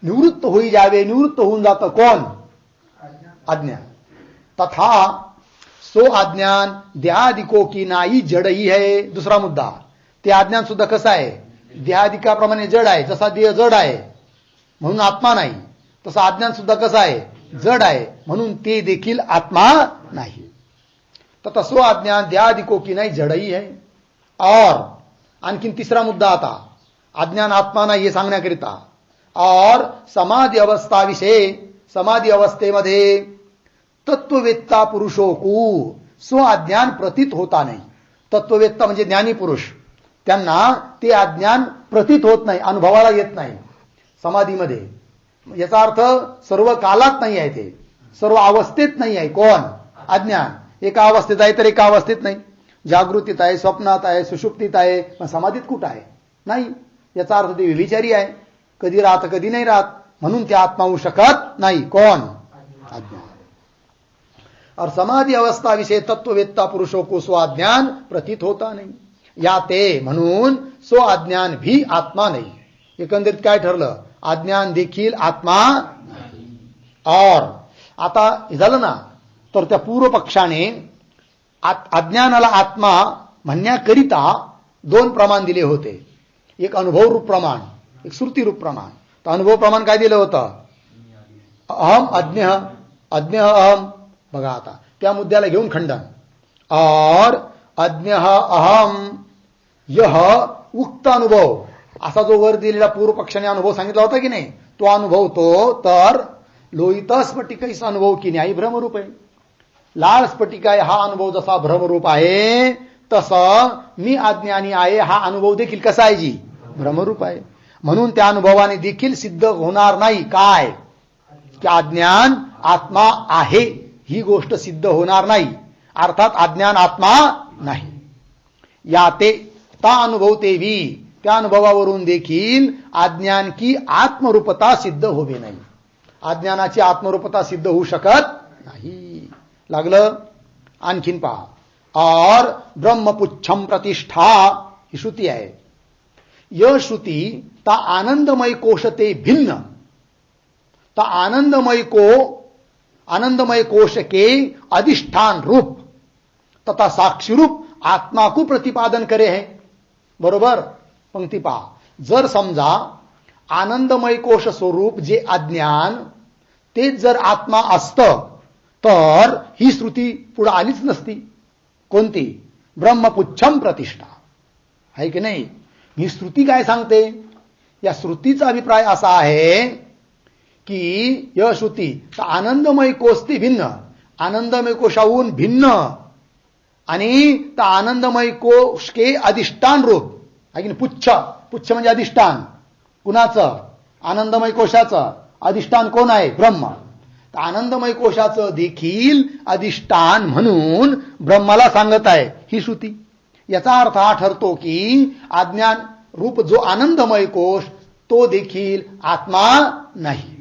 Speaker 1: निवृत्त होई जावे. निवृत्त होऊन जातं कोण? अज्ञान. तथा सो अज्ञान देहादिको की नाही जडही है. दुसरा मुद्दा. ते अज्ञान सुद्धा कसं आहे? देहादिकाप्रमाणे जड आहे. जसा देह जड आहे म्हणून आत्मा नाही, तसं अज्ञान सुद्धा कसं आहे? जड आहे, म्हणून ते देखील आत्मा नाही. तर सो अज्ञान देहादिको की नाही जडही है. और आणखीन तिसरा मुद्दा आता अज्ञान आत्मा नाही हे सांगण्याकरिता. और समाधी अवस्था विषय, समाधी अवस्थेमध्ये तत्ववेत्ता पुरुषो को सो अज्ञान प्रतीत होता नाही. तत्ववेत्ता म्हणजे ज्ञानी पुरुष, त्यांना ते अज्ञान प्रतीत होत नाही, अनुभवाला येत नाही समाधीमध्ये. याचा अर्थ सर्व कालात नाही आहे, ते सर्व अवस्थेत नाही आहे. कोण? अज्ञान. एका अवस्थेत आहे तर एका अवस्थेत नाही. जागृतीत आहे, स्वप्नात आहे, सुषुप्तीत आहे, पण समाधीत कुठं आहे? नाही. याचा अर्थ ते विचारी आहे, कधी राहत कधी नाही राहत, म्हणून ते आत्मा होऊ शकत नाही. कोण? अज्ञान. और समाधि अवस्था विषय तत्ववेत्ता पुरुषों को सो अज्ञान प्रतीत होता नाही. या ते म्हणून सो अज्ञान भी आत्मा नाही. एकंदरीत काय ठरलं? अज्ञान देखील आत्मा नाही. और आता झालं ना, तर त्या पूर्व पक्षाने अज्ञानाला आत्मा म्हणण्याकरिता दोन प्रमाण दिले होते. एक अनुभव रूप प्रमाण, एक श्रुती रूप प्रमाण. तर अनुभव प्रमाण काय दिलं होतं? अहम अज्ञ, अज्ञ अहम. बघा आता त्या मुद्द्याला घेऊन खंडन. और अज्ञ अहम यह उक्त अनुभव, असा जो वर दिलेला पूर्व पक्षाने अनुभव सांगितला होता की नाही, तो अनुभव तो तर लोहित स्फटिकैसा अनुभव की नाही भ्रमरूप आहे. लाल स्फटिका आहे हा अनुभव जसा भ्रमरूप आहे, तसं मी अज्ञानी आहे हा अनुभव देखील कसा आहे? जी भ्रमरूप आहे. म्हणून त्या अनुभवाने देखील सिद्ध होणार नाही काय? की अज्ञान आत्मा आहे ही गोष्ट सिद्ध होणार नाही. अर्थात अज्ञान आत्मा नाही. या ते ता अनुभव तेवी, त्या अनुभवावरून देखील अज्ञान की आत्मरूपता सिद्ध होवे नाही. अज्ञानाची आत्मरूपता सिद्ध होऊ शकत नाही. लागलं? आणखीन पहा. और ब्रह्मपुच्छम प्रतिष्ठा ही श्रुती आहे. यह श्रुती ता आनंदमय कोश ते भिन्न, ता आनंदमय कोश के अधिष्ठान रूप तथा साक्षी रूप आत्मा को प्रतिपादन करे है. बरोबर? पंक्ती पहा. जर समजा आनंदमय कोश स्वरूप जे अज्ञान तेच जर आत्मा असतं तर ही श्रुती पुढे आलीच नसती. कोणती? ब्रह्मपुच्छम प्रतिष्ठा आहे की नाही. ही श्रुती काय सांगते? या श्रुतीचा अभिप्राय असा आहे की यह श्रुती आनंदमय कोश ते भिन्न, आनंदमय कोशाहून भिन्न आणि त्या आनंदमय कोश के अधिष्ठान रूप आहे की नाही. पुच्छ, पुच्छ म्हणजे अधिष्ठान. कुणाचं? आनंदमय कोशाचं अधिष्ठान कोण आहे? ब्रह्म. तर आनंदमय कोशाचं देखील अधिष्ठान म्हणून ब्रह्माला सांगत आहे ही श्रुती. याचा अर्थ हा ठरतो की अज्ञान रूप जो आनंदमय कोश तो देखील आत्मा नहीं.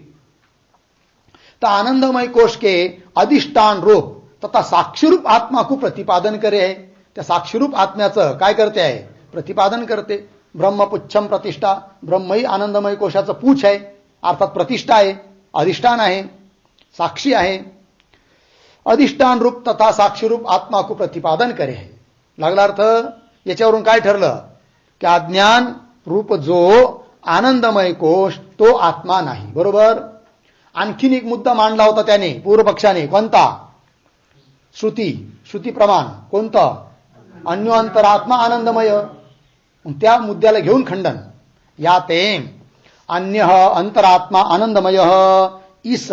Speaker 1: तो आनंदमय कोश के अधिष्ठान रूप तथा साक्षीरूप आत्मा को प्रतिपादन करे है. त्या साक्षीरूप आत्म्याचं काय करते आहे? प्रतिपादन करते. ब्रह्मपुच्छम प्रतिष्ठा, ब्रह्मही आनंदमय कोशाचं पूछ आहे, अर्थात प्रतिष्ठा आहे, अधिष्ठान आहे, साक्षी आहे. अधिष्ठान रूप तथा साक्षीरूप आत्मा को प्रतिपादन करे है. लागला अर्थ. याच्यावरून काय ठरलं की अज्ञान रूप जो आनंदमय कोश तो आत्मा नाही. बरोबर. आणखीन एक मुद्दा मांडला होता त्याने पूर्वपक्षाने. कोणता? श्रुती प्रमाण कोणतं? अन्यो अंतरात्मा आनंदमय. त्या मुद्द्याला घेऊन खंडन. या ते अन्य अंतरात्मा आनंदमय इस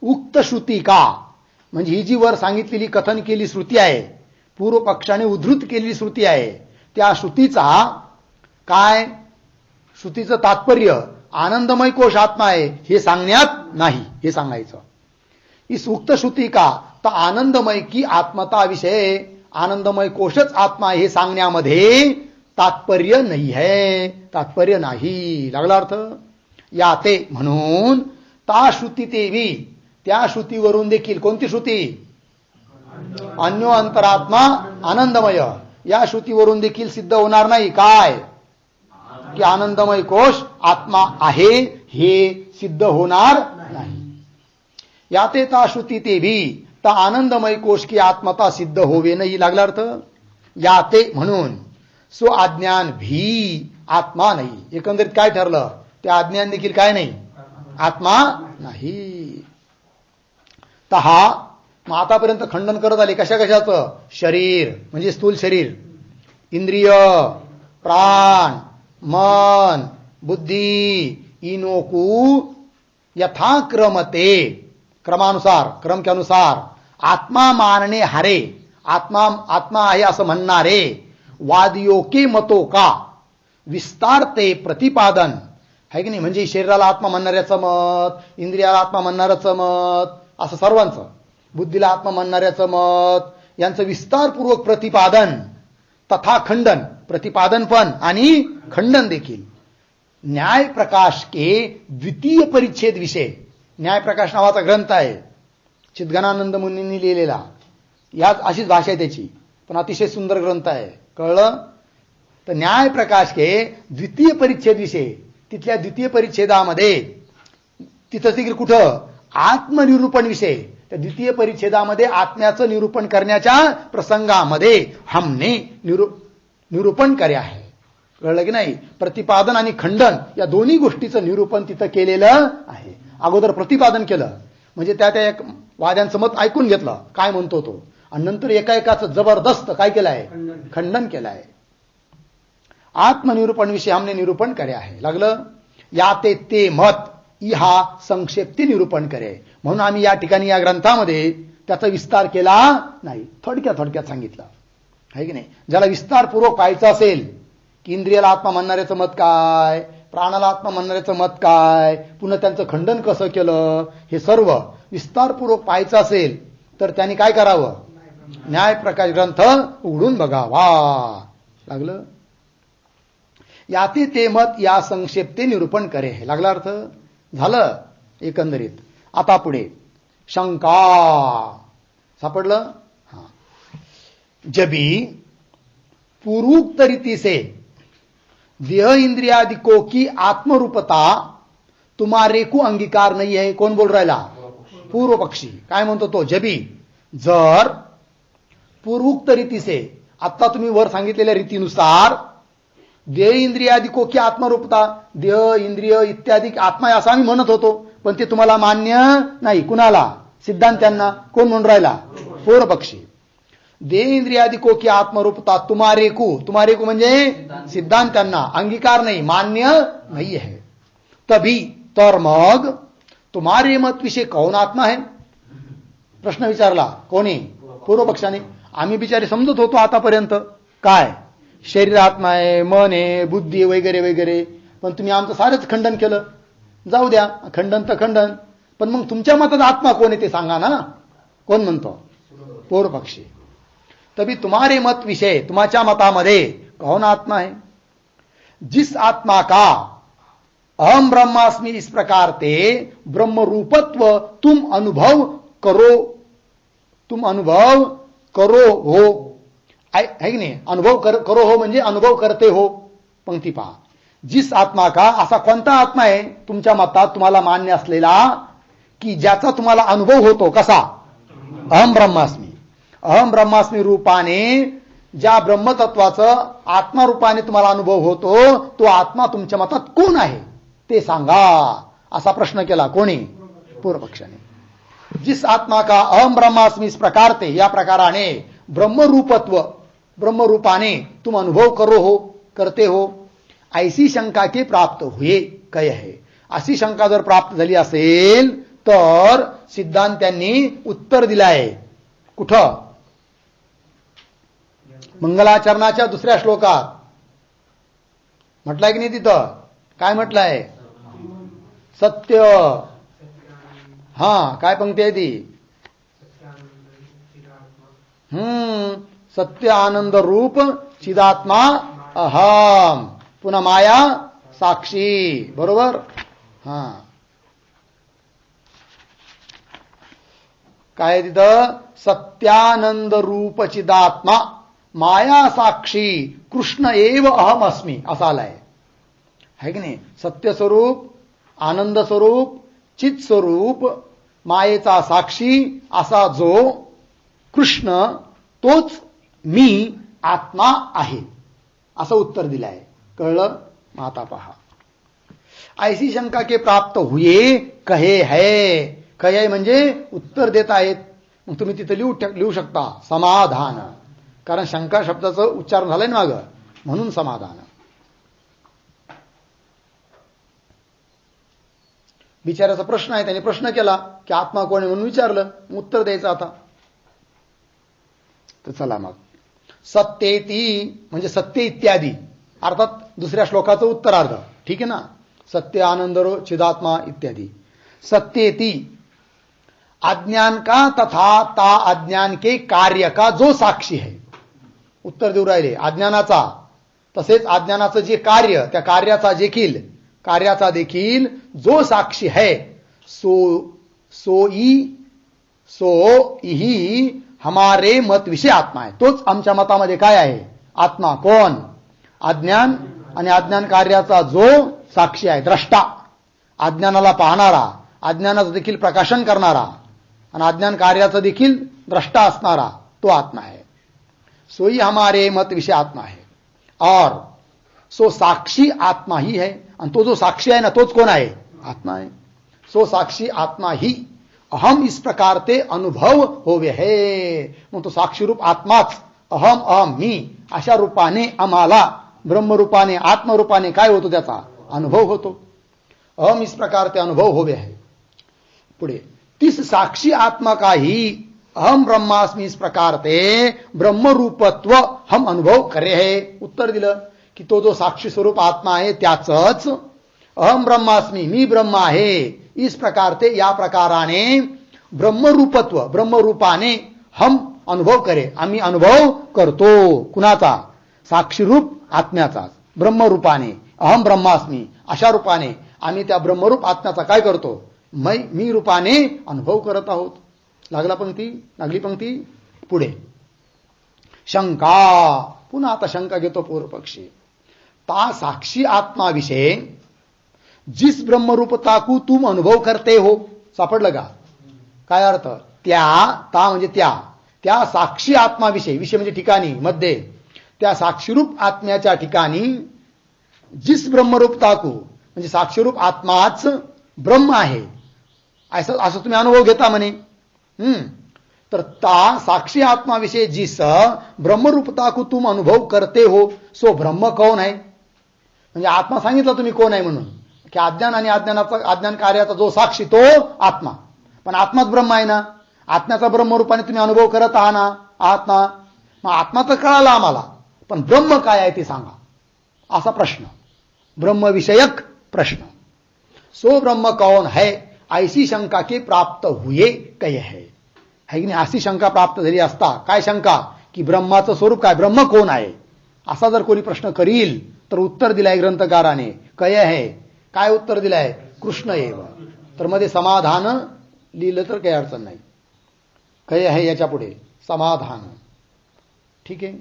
Speaker 1: उक्त श्रुती का, म्हणजे ही जी वर सांगितलेली कथन केली श्रुती आहे, पूर्व पक्षाने उद्धृत केलेली श्रुती आहे, त्या श्रुतीचा काय? श्रुतीचं तात्पर्य आनंदमय कोश आत्मा आहे हे सांगण्यात नाही, हे सांगायचं. इस उक्त श्रुती का, तर आनंदमय की आत्मता विषय आनंदमय कोशच आत्मा हे सांगण्यामध्ये तात्पर्य नाही है, तात्पर्य नाही. लागला अर्थ. या ते म्हणून ता श्रुती तेवी, त्या श्रुतीवरून देखील. कोणती श्रुती? अन्यो अंतरात्मा आनंदमय. या श्रुतीवरून देखील सिद्ध होणार नाही काय? की आनंदमय कोश आत्मा आहे हे सिद्ध होणार नाही. याते ता श्रुती ते भी ता आनंदमय कोश की आत्मता सिद्ध होवे नाही. लागला अर्थ. याते म्हणून सो अज्ञान भी आत्मा नाही. एकंदरीत काय ठरलं? ते अज्ञान देखील काय नाही? आत्मा नाही. तहा मग आतापर्यंत खंडन करत आले कशा कशाचं? शरीर म्हणजे स्थूल शरीर, इंद्रिय, प्राण, मन, बुद्धि इनोकू यथाक्रमते, क्रमानुसार, क्रम के अनुसार आत्मा मानने हारे, आत्मा आहे असं म्हणणारे वादियों के मतों का विस्तार ते प्रतिपादन है की नाही. म्हणजे शरीराला आत्मा म्हणणाऱ्याचं मत, इंद्रियाला आत्मा म्हणणाऱ्याचं मत, असं सर्वांचं, बुद्धीला आत्मा म्हणणाऱ्याचं मत, यांचं विस्तारपूर्वक प्रतिपादन तथा खंडन, प्रतिपादन पण आणि खंडन देखील. न्याय प्रकाश के द्वितीय परिच्छेद विषय, न्याय प्रकाश नावाचा ग्रंथ आहे चिद्गणानंद मुनींनी लिहिलेला. याच अशीच भाषा आहे त्याची, पण अतिशय सुंदर ग्रंथ आहे. कळलं? तर न्याय प्रकाश के द्वितीय परिच्छेद विषय, तिथल्या द्वितीय परिच्छेदामध्ये तिथं देखील कुठं आत्मनिरूपण विषय, त्या द्वितीय परिच्छेदामध्ये आत्म्याचं निरूपण करण्याच्या प्रसंगामध्ये हमने निरूपण करे आहे. कळलं की नाही? प्रतिपादन आणि खंडन या दोन्ही गोष्टीचं निरूपण तिथं केलेलं आहे. अगोदर प्रतिपादन केलं म्हणजे त्या एक वाद्यांचं मत ऐकून घेतलं काय म्हणतो तो, आणि नंतर एकाएकाचं जबरदस्त काय केलं आहे? खंडन केलं आहे. आत्मनिरूपण विषय हमने निरूपण करे आहे. लागलं. या ते मत हा संक्षेप्ती निरूपण करे. म्हणून आम्ही या ठिकाणी या ग्रंथामध्ये त्याचा विस्तार केला नाही, थोडक्यात सांगितलं आहे की नाही. ज्याला विस्तारपूर्वक पाहायचं असेल की इंद्रियाला आत्मा म्हणणाऱ्याचं मत काय, प्राणाला आत्मा म्हणणाऱ्याचं मत काय, पुन्हा त्यांचं खंडन कसं केलं, हे सर्व विस्तारपूर्वक पाहायचं असेल तर त्यांनी काय करावं? न्याय प्रकाश ग्रंथ उघडून बघावा. लागलं. याते ते मत या संक्षेप्ते निरूपण करे. लागला अर्थ. झालं एकंदरीत. आता पुढे शंका सापडलं. हां. जबी पूर्वोक्त रीति से देह इंद्रियादिकों की आत्मरूपता तुम्हारे को अंगीकार नहीं है. कोण बोल राहिला? पूर्व पक्षी. काय म्हणतो तो? जबी जर पूर्वोक्त रीति से, आता तुम्ही वर सांगितलेल्या रीतीनुसार देह इंद्रियादिकों की आत्मरूपता, देह इंद्रिय इत्यादी आत्मा आहे असं आम्ही म्हणत होतो, पण ते तुम्हाला मान्य नाही. कुणाला? सिद्धांत्यांना. कोण म्हणून राहिला? पूर्व पक्षी. देह इंद्रियादिकों की आत्मरूपता तुम्हारे को म्हणजे सिद्धांत्यांना अंगीकार नाही, मान्य नाही है. तभी तर मग तुम्हारे मत विषय कौन आत्मा है? प्रश्न विचारला. कोणी? पूर्व पक्षाने. आम्ही बिचारे समजत होतो आतापर्यंत काय शरीर आत्मा आहे, मन आहे, बुद्धी वगैरे वगैरे, पण तुम्ही आमचं सारंच खंडन केलं. जाऊ द्या, खंडन तर खंडन, पण मग तुमच्या मतात आत्मा कोण आहे ते सांगा ना. कोण म्हणतो? पूर्व पक्षी. तभी तुम्हारे मत विषय, तुम्हाच्या मतामध्ये कौन आत्मा है? जिस आत्मा का अहम ब्रह्मास्मि इस प्रकार ते ब्रह्म रूपत्व तुम अनुभव करो हो. है की नाही? अनुभव करो हो म्हणजे अनुभव करते हो. पंक्ती पहा. जिस आत्मा का, असा कोणता आत्मा आहे तुमच्या मतात तुम्हाला मान्य असलेला की ज्याचा तुम्हाला अनुभव होतो? कसा? अहम ब्रह्मास्मि. अहम ब्रह्मास्मि रूपाने ज्या ब्रह्मतत्वाचं आत्मारूपाने तुम्हाला अनुभव होतो, तो आत्मा तुमच्या मतात कोण आहे ते सांगा, असा प्रश्न केला. कोणी? पूर्वपक्षाने. जिस आत्मा का अहम ब्रह्मास्मि इस प्रकार ते, या प्रकाराने ब्रह्मरूपत्व, ब्रह्मरूपाने तुम अनुभव करते हो, ऐसी शंका के प्राप्त हुए कय है. अशी शंका जर प्राप्त झाली असेल तर सिद्धांत्यांनी उत्तर दिलाय. कुठं? मंगलाचरणाच्या दुसऱ्या श्लोकात म्हटलंय की नाही? तिथं काय म्हटलंय? सत्य. हा, काय पंक्ती आहे ती? सत्य आनंद रूप चिदात्मा अहम, पुन्हा माया साक्षी. बरोबर. हा, काय तिथं? सत्यानंद रूप चिदात्मा माया साक्षी कृष्ण एव अहम अस्मी असा आलाय. है की नाही? सत्य स्वरूप, आनंद स्वरूप, चित स्वरूप, मायेचा साक्षी असा जो कृष्ण, तोच मी आत्मा आहे, असं उत्तर दिलं आहे. कळलं? आता पहा. ऐसी शंका के प्राप्त हुए कहे है. कहे म्हणजे उत्तर देत आहेत. मग तुम्ही तिथे लिहू शकता समाधान, कारण शंका शब्दाचं उच्चारण झालंय ना मागं, म्हणून समाधान. विचाराचा प्रश्न आहे, त्याने प्रश्न केला की आत्मा कोण आहे म्हणून विचारलं, उत्तर द्यायचं आता. तर चला मग. सत्येती म्हणजे सत्य इत्यादी, अर्थात दुसऱ्या श्लोकाचं उत्तरार्ध. ठीक आहे ना? सत्य आनंद चिदात्मा इत्यादी. सत्येती अज्ञान का तथा ता अज्ञान के कार्य का जो साक्षी है. उत्तर देऊ राहिले. अज्ञानाचा तसेच अज्ञानाचं जे कार्य, त्या कार्याचा देखील जो साक्षी है, सो ही हमारे मत विषय आत्मा आहे. तोच आमच्या मतामध्ये काय आहे? आत्मा. कोण? अज्ञान आणि अज्ञान कार्याचा जो साक्षी आहे, द्रष्टा, अज्ञानाला पाहणारा, अज्ञानाचं देखील प्रकाशन करणारा आणि अज्ञान कार्याचा देखील द्रष्टा असणारा, तो आत्मा है. सोई हमारे मत विषय आत्मा है. और सो साक्षी आत्मा ही है. आणि तो जो साक्षी आहे ना, तोच कोण आहे? आत्मा आहे. सो साक्षी आत्मा ही अहम इस प्रकार ते अनुभव होवे है. मग तो साक्षी रूप आत्माच अहम अहम मी अशा रूपाने आम्हाला ब्रह्मरूपाने आत्मरूपाने काय होतो? त्याचा अनुभव होतो. अहम इस प्रकार ते अनुभव होवे है. पुढे तिस साक्षी आत्मा का ही अहम ब्रह्मास्मि इस प्रकार ते ब्रह्मरूपत्व हम अनुभव करे है. उत्तर दिलं की तो जो साक्षी स्वरूप आत्मा आहे त्याच अहम ब्रह्मास्मि मी ब्रह्म आहे इस प्रकार ते या प्रकाराने ब्रह्मरूपत्व ब्रह्मरूपाने हम अनुभव करे, आम्ही अनुभव करतो. कुणाचा? साक्षी रूप आत्म्याचा. ब्रह्मरूपाने अहम ब्रह्मास्मि अशा रूपाने आम्ही त्या ब्रह्मरूप आत्म्याचा काय करतो? मी रूपाने अनुभव करत आहोत. लागली पंक्ती. पुढे शंका. पुन्हा आता शंका घेतो पूर्वपक्षी. ता साक्षी आत्मा विषय जिस ब्रह्मरूपता को तुम अनुभव करते हो. सापडलं का? काय अर्थ? ता म्हणजे त्या साक्षी आत्मा विषय म्हणजे ठिकाणी, मध्ये त्या साक्षीरूप आत्म्याच्या ठिकाणी जिस ब्रह्मरूपता को म्हणजे साक्षीरूप आत्माच ब्रह्म आहे असं तुम्ही अनुभव घेता म्हणे. तर ता साक्षी आत्मा विषय जिस ब्रह्मरूपता को तुम अनुभव करते हो सो ब्रह्म कौन आहे. म्हणजे आत्मा सांगितलं तुम्ही कोण आहे म्हणून, की अज्ञान आणि अज्ञान कार्याचा जो साक्षी तो आत्मा, पण आत्माच ब्रह्म आहे ना. आत्म्याचा ब्रह्मरूपाने तुम्ही अनुभव करत आहात ना आत्मा. मग आत्मा तर कळाला आम्हाला, पण ब्रह्म काय आहे ते सांगा, असा प्रश्न, ब्रह्मविषयक प्रश्न. सो ब्रह्म कौन है ऐसी शंका के प्राप्त हुए कय है की नाही. अशी शंका प्राप्त झाली असता काय शंका की ब्रह्माचं स्वरूप काय, ब्रह्म कोण आहे असा जर कोणी प्रश्न करील तर उत्तर दिलाय ग्रंथकाराने कय आहे. काय उत्तर दिलाय, कृष्ण एव. तर मध्ये समाधान लिहिलं तर काही अडचण नाही. कय आहे याच्या पुढे समाधान. ठीक आहे.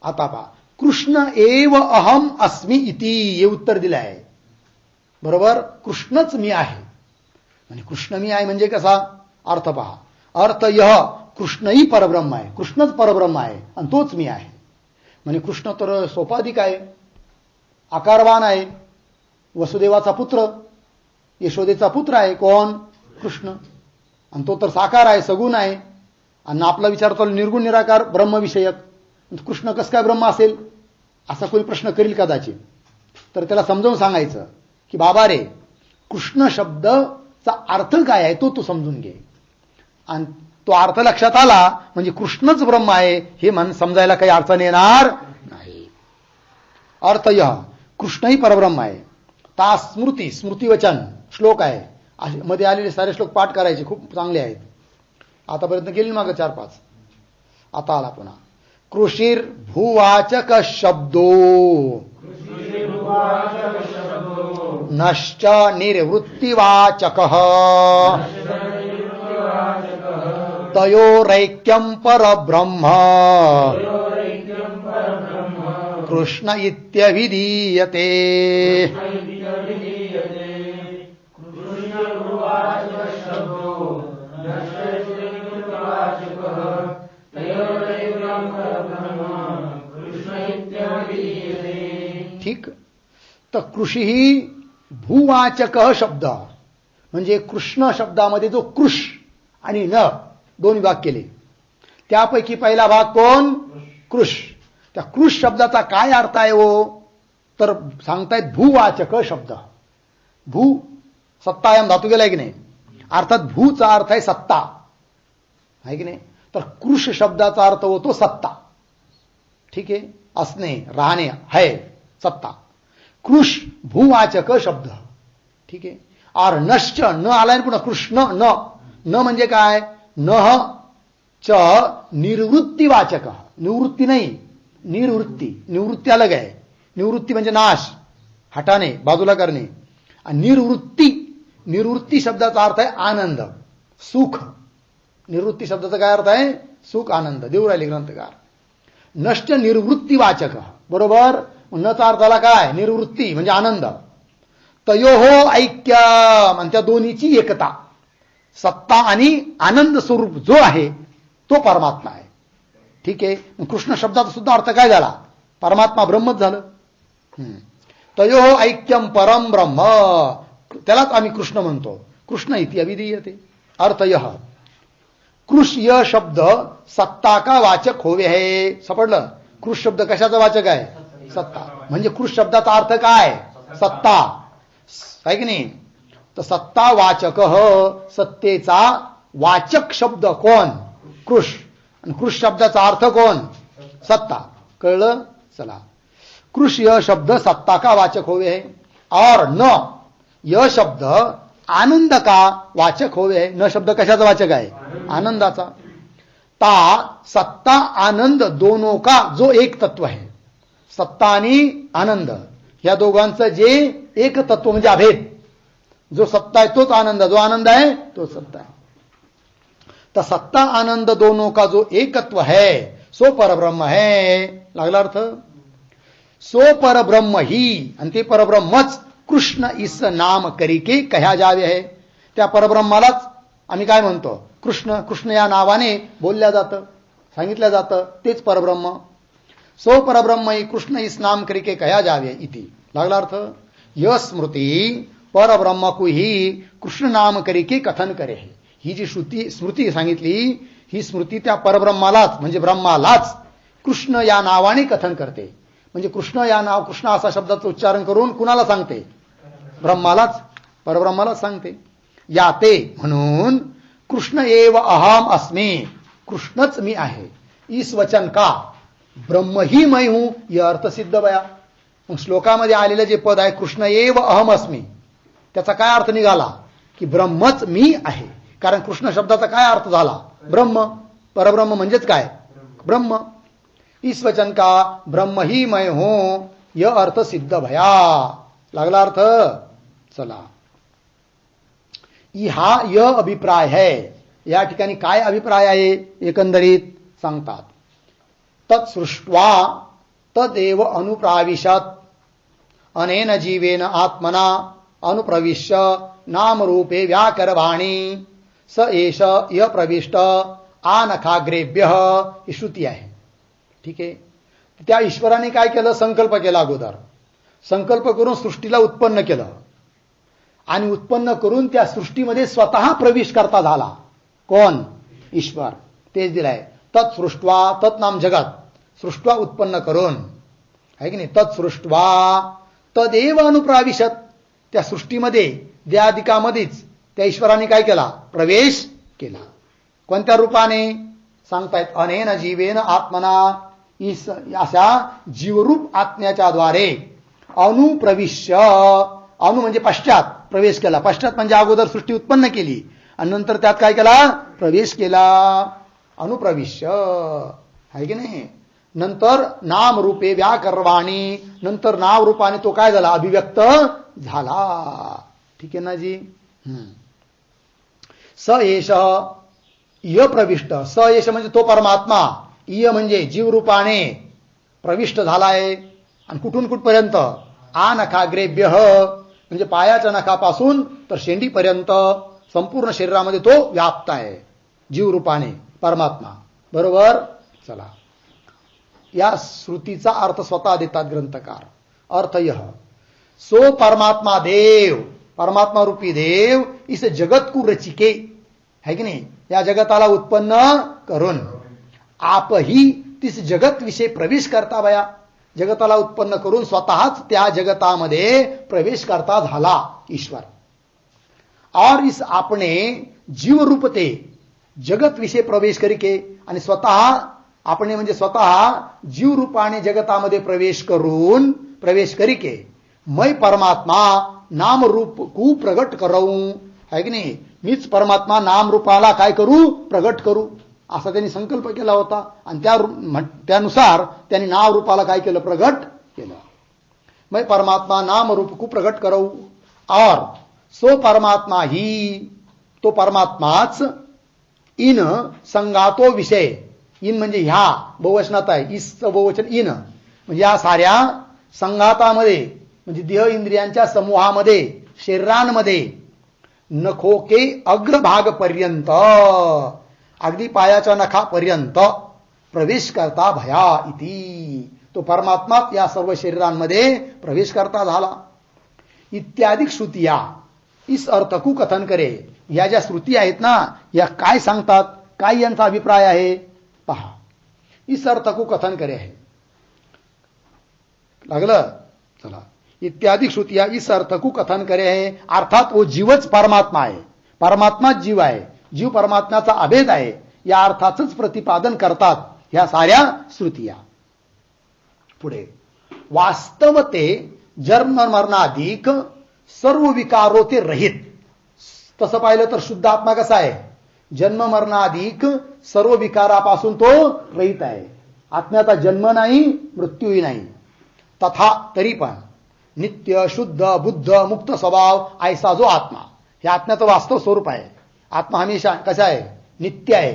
Speaker 1: आता पहा, कृष्ण एव अहम अस्मी इति हे उत्तर दिलं आहे. बरोबर, कृष्णच मी आहे. म्हणजे कृष्ण मी आहे म्हणजे कसा अर्थ पहा. अर्थ यह कृष्णही परब्रह्म आहे, कृष्णच परब्रह्म आहे आणि तोच मी आहे. म्हणजे कृष्ण तर सोपाधिक आहे, आकारवान आहे, वसुदेवाचा पुत्र, यशोदेचा पुत्र आहे. कोण, कृष्ण. आणि तो तर साकार आहे, सगुण आहे. आणि आपला विचार चालू निर्गुण निराकार ब्रह्मविषयक. कृष्ण कसं काय ब्रह्म असेल असा कोणी प्रश्न करील कदाचित. तर त्याला समजावून सांगायचं की बाबा रे, कृष्ण शब्दचा अर्थ काय आहे तो तू समजून घे. आणि तो अर्थ लक्षात आला म्हणजे कृष्णच ब्रह्म आहे हे समजायला काही अडचण येणार नाही. अर्थ यह कृष्णही परब्रह्म आहे. ता स्मृती, स्मृतिवचन श्लोक आहे. मध्ये आलेले सारे श्लोक पाठ करायचे, खूप चांगले आहेत. आतापर्यंत गेले मागं 4-5. आता आला पुन्हा. कृषिर भूवाचक शब्दो नश्च निर्वृत्तिवाचकः तयोरैक्यं परब्रह्म कृष्ण इत्यभिधीयते. ठीक. तर कृषी ही भूवाचक शब्द म्हणजे कृष्ण शब्दामध्ये जो कृष आणि न दोन विभाग केले, त्यापैकी पहिला भाग कोण, कृष. त्या कृष शब्दाचा काय अर्थ आहे हो, तर सांगतायत भूवाचक शब्द. भू सत्तायाम धातू गेलाय की नाही, अर्थात भूचा अर्थ आहे सत्ता, आहे की नाही. तर कृष शब्दाचा अर्थ होतो सत्ता. ठीक आहे, असणे, राहणे, है, सत्ता. कृष भूवाचक शब्द. ठीक आहे. और नश्च न आलाय पुन्हा कृष्ण न म्हणजे काय, न च निर्वृत्तिवाचक. निवृत्ती नाही, निर्वृत्ती. निवृत्ती अलग आहे. निवृत्ती म्हणजे नाश, हटाने, बाजूला करणे. आणि निर्वृत्ती शब्दाचा अर्थ आहे आनंद, सुख. निर्वृत्ती शब्दाचा काय अर्थ आहे, सुख, आनंद. देऊ राहिले ग्रंथकार. नष्ट निर्वृत्तिवाचक. बरोबर. नचा अर्थाला काय, निर्वृत्ती म्हणजे आनंद. तयोहो ऐक्य, आणि त्या दोन्हीची एकता. सत्ता आणि आनंद स्वरूप जो आहे तो परमात्मा आहे. ठीक आहे. कृष्ण शब्दाचा सुद्धा अर्थ काय झाला, परमात्मा ब्रह्मच झालं. तयोहो ऐक्यम परम ब्रह्म, त्यालाच आम्ही कृष्ण म्हणतो. कृष्ण इति अभिधीयते. अर्थ यह कृष य शब्द सत्ता का वाचक होवे है. सापडलं, कृष शब्द कशाचा वाचक आहे, सत्ता. म्हणजे कृष शब्दाचा अर्थ काय, सत्ता, आहे की नाही. तर सत्ता वाचक, सत्तेचा वाचक शब्द कोण, कृष. आणि कृष शब्दाचा अर्थ कोण, सत्ता. कळलं. चला. कृष य शब्द सत्ता का वाचक होवे है. और न य शब्द आनंद का वाचक होवे है. न शब्द कशाचा वाचक आहे, आनंदाचा. ता सत्ता आनंद दोनों का जो एक तत्व है. सत्ता आणि आनंद या दोघांचं जे एक तत्व म्हणजे अभेद. जो सत्ता आहे तोच आनंद, जो आनंद आहे तोच सत्ता आहे. तर सत्ता आनंद दोनों का जो एकत्व है सो परब्रह्म है. लागला अर्थ. सो परब्रह्म ही, आणि ते परब्रह्मच कृष्ण इस नाम करिके कह्या जावे है. त्या परब्रह्मालाच आम्ही काय म्हणतो, कृष्ण. कृष्ण या नावाने बोलल्या जातं, सांगितलं जातं, तेच परब्रह्म. सो परब्रह्म ही कृष्ण इस नाम करिके कह्या जावे इति. लागला अर्थ. यह स्मृती परब्रह्म को ही कृष्ण नाम करिके कथन करे है. ही जी स्मृती सांगितली, ही स्मृती त्या परब्रह्मालाच म्हणजे ब्रह्मालाच कृष्ण या नावाने कथन करते. म्हणजे कृष्ण या नाव, कृष्ण असा शब्दाचं उच्चारण करून कुणाला सांगते, ब्रह्मालाच, परब्रह्मालाच सांगते. याते म्हणून कृष्ण एव अहम अस्मी, कृष्णच मी आहे. इस वचन का ब्रह्म ही मैं हूं, यह अर्थ सिद्ध बया. मग श्लोकामध्ये आलेलं जे पद आहे कृष्ण एव अहम अस्मी, त्याचा काय अर्थ निघाला की ब्रह्मच मी आहे. कारण कृष्ण शब्दाचा काय अर्थ झाला? ब्रह्म. परब्रह्म म्हणजेच काय? ब्रह्म. इस वचन का ब्रह्म ही मैं हूं यह अर्थ सिद्ध भया. लागला अर्थ. चला, हा यह अभिप्राय है. या ठिकाणी काय अभिप्राय आहे एकंदरीत सांगतात. तत्सृष्ट्वा तदेव अनुप्राविशत अनेन जीवेन आत्मना अनुप्रविश्य नामरूपे व्याकरवाणी स एष य प्रविष्ट आनखाग्रेभ्य. ही श्रुती आहे. ठीक आहे. त्या ईश्वराने काय केलं? संकल्प केला. अगोदर संकल्प करून सृष्टीला उत्पन्न केलं आणि उत्पन्न करून त्या सृष्टीमध्ये स्वतः प्रवेश करता झाला. कोण? ईश्वर. तेच दिलाय. तत्सृष्ट्वा, तत् नाम जगत, सृष्ट्वा उत्पन्न करून, आहे की नाही. तत्सृष्ट्वा तदेव अनुप्राविशत. त्या सृष्टीमध्ये द्यादिकामध्येच त्या ईश्वराने काय केला? प्रवेश केला. कोणत्या रूपाने? सांगतायत अनेन जीवेन आत्मना. अशा जीवरूप आत्म्याच्या द्वारे अनुप्रविश्य. अनु म्हणजे पश्चात प्रवेश केला. पश्चात म्हणजे अगोदर सृष्टी उत्पन्न केली आणि नंतर त्यात काय केला? प्रवेश केला. अनुप्रविश्य, आहे की नाही. नंतर नाम रूपे व्याकरवाणी. नंतर नाव रूपाने तो काय झाला? अभिव्यक्त झाला. ठीक आहे ना जी. स एष य प्रविष्ट. स एष म्हणजे तो परमात्मा. य म्हणजे जीव रूपाने प्रविष्ट झालाय. आणि कुठून कुठपर्यंत? आ नखाग्रेभ्य म्हणजे पायाच्या नखापासून तर शेंडीपर्यंत संपूर्ण शरीरामध्ये तो व्याप्त आहे जीव रूपाने परमात्मा. बरोबर. चला, या श्रुतीचा अर्थ स्वतः देतात ग्रंथकार. अर्थ यह सो परमात्मा देव, परमात्मा रूपी देव इस जगत को रचिके, है की नाही, या जगताला उत्पन्न करून आपही तिस जगत विषय प्रवेश करता भया. जगताला उत्पन्न करून स्वतःच त्या जगतामध्ये प्रवेश करता झाला ईश्वर. और इस आपने जीव रूपते जगत विषय प्रवेश करिके. आणि स्वतः आपणे म्हणजे स्वतः जीव रूपाने जगतामध्ये प्रवेश करून, प्रवेश करिके मैं परमात्मा नाम रूप को प्रगट करू, है की नाही. मीच परमात्मा नाम रूपाला काय करू? प्रगट करू. असा त्यांनी संकल्प केला होता आणि त्यानुसार त्यांनी नाव रूपाला काय केलं? प्रगट केलं. मैं परमात्मा नाम रूप को प्रगट करू. और सो परमात्मा ही, तो परमात्माच इन संगातो विषय. इन म्हणजे ह्या बहुवचनात आहे. इसचं बहुवचन इन म्हणजे या साऱ्या संघातामध्ये म्हणजे देह इंद्रियांच्या समूहामध्ये, शरीरांमध्ये नखोके अग्रभाग पर्यंत, अगदी पायाच्या नखापर्यंत प्रवेश करता भया इति. तो परमात्मा या सर्व शरीरांमध्ये प्रवेश करता झाला. इत्यादी श्रुतिया इस अर्थ को कथन करे. या ज्या श्रुती आहेत ना, या काय सांगतात? काय यांचा अभिप्राय आहे पहा. इस अर्थ को कथन करे आहे. लागलं. चला, इत्यादी श्रुतिया इस अर्थ को कथन करे आहे. अर्थात वो जीवच परमात्मा आहे, परमात्माच जीव आहे, जीव परमात्म्याचा अभेद आहे, या अर्थाचंच प्रतिपादन करतात ह्या साऱ्या श्रुतिया. पुढे वास्तवते जन्म मरणाधिक सर्व विकारो ते रहित. तसं पाहिलं तर शुद्ध आत्मा कसा आहे? जन्म मरणाधिक सर्व विकारापासून तो रहित आहे. आत्म्याचा जन्म नाही, मृत्यूही नाही. तथा तरी पण नित्य शुद्ध बुद्ध मुक्त स्वभाव ऐसा जो आत्मा, हे आत्म्याचं वास्तव स्वरूप आहे. आत्मा हमेशा कसा आहे? नित्य आहे,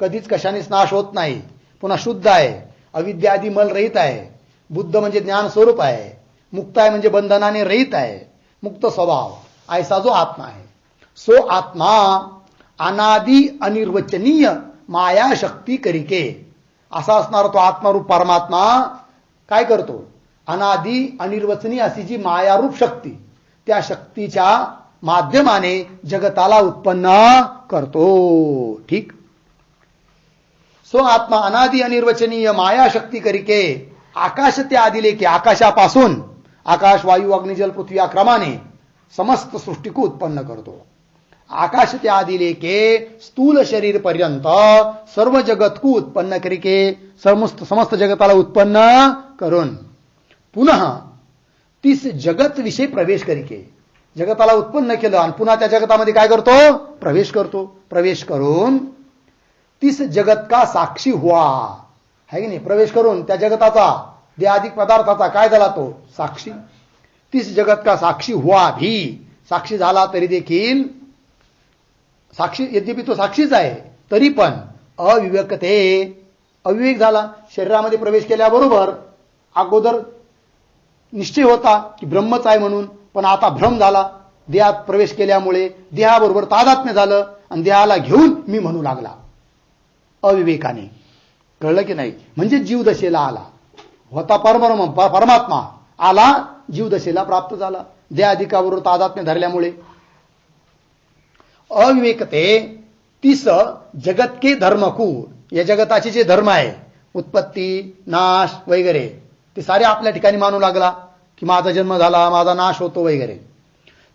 Speaker 1: कधीच कशानेच नाश होत नाही. पुन्हा शुद्ध आहे, अविद्यादी मल रहित आहे. बुद्ध म्हणजे ज्ञान स्वरूप आहे. मुक्त आहे म्हणजे बंधनाने रहित आहे. मुक्त स्वभाव ऐसा जो आत्मा आहे. सो आत्मा अनादि अनिर्वचनीय माया शक्ती करिके. असा असणारा तो आत्मारूप परमात्मा काय करतो? अनादि अनिर्वचनीय अशी जी मायारूप शक्ती, त्या शक्तीच्या माध्यमाने जगताला उत्पन्न करतो. ठीक. सो आत्मा अनादि अनिर्वचनीय माया शक्ती करिके आकाश ते आदिले की, आकाशापासून आकाश वायू अग्निजल पृथ्वी या क्रमाने समस्त सृष्टी को उत्पन्न करतो. आकाश ते आदिले के स्थूल शरीर पर्यंत सर्व जगत को उत्पन्न करिके, समस्त जगताला उत्पन्न करून पुनः तीस जगत विषय प्रवेश करिके, जगताला उत्पन्न केलं आणि पुन्हा त्या जगतामध्ये काय करतो, प्रवेश करतो. प्रवेश करून तीस जगत का साक्षी हुआ, है की नाही, प्रवेश करून त्या जगताचा देहादिक पदार्थाचा काय झाला, तो साक्षी. तीस जगत का साक्षी हुआ भी, साक्षी झाला तरी देखील, साक्षी यद्यपि तो साक्षीच आहे तरी पण अविवेकते, अविवेक झाला. शरीरामध्ये प्रवेश केल्याबरोबर अगोदर निश्चय होता की ब्रह्मच आहे म्हणून, पण आता भ्रम झाला. देहात प्रवेश केल्यामुळे देहाबरोबर तादात्म्य झालं आणि देहाला घेऊन मी म्हणू लागला अविवेकाने. कळलं की नाही, म्हणजे जीवदशेला आला. होता परमात्मा, आला जीवदशेला प्राप्त झाला देहाधिकाबरोबर तादात्म्य धरल्यामुळे. अविवेकते तीस जगत के धर्म को, या जगताचे जे धर्म आहे, उत्पत्ती नाश वगैरे, ते सारे आपल्या ठिकाणी मानू लागला की माझा जन्म झाला, माझा नाश होतो वगैरे.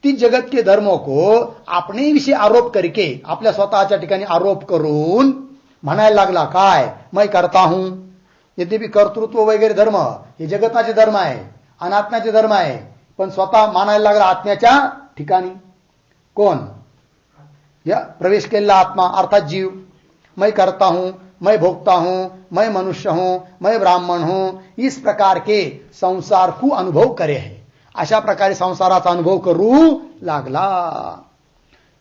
Speaker 1: ती जगत के धर्मों को अपने विषयी आरोप करके, आपल्या स्वतःच्या ठिकाणी आरोप करून म्हणायला लागला काय, मैं करता हूं. यद्यपि कर्तृत्व वगैरे धर्म हे जगताचे धर्म आहे, अनात्म्याचे धर्म आहे, पण स्वतः मानायला लागला आत्म्याच्या ठिकाणी. कोण, या प्रवेश केलेला आत्मा अर्थात जीव. मैं करता हूं, मैं भोगता हूं, मैं मनुष्य हूं, मैं ब्राह्मण हूं, इस प्रकार के संसार को अनुभव करे है. अशा प्रकारे संसाराचा अनुभव करू लागला.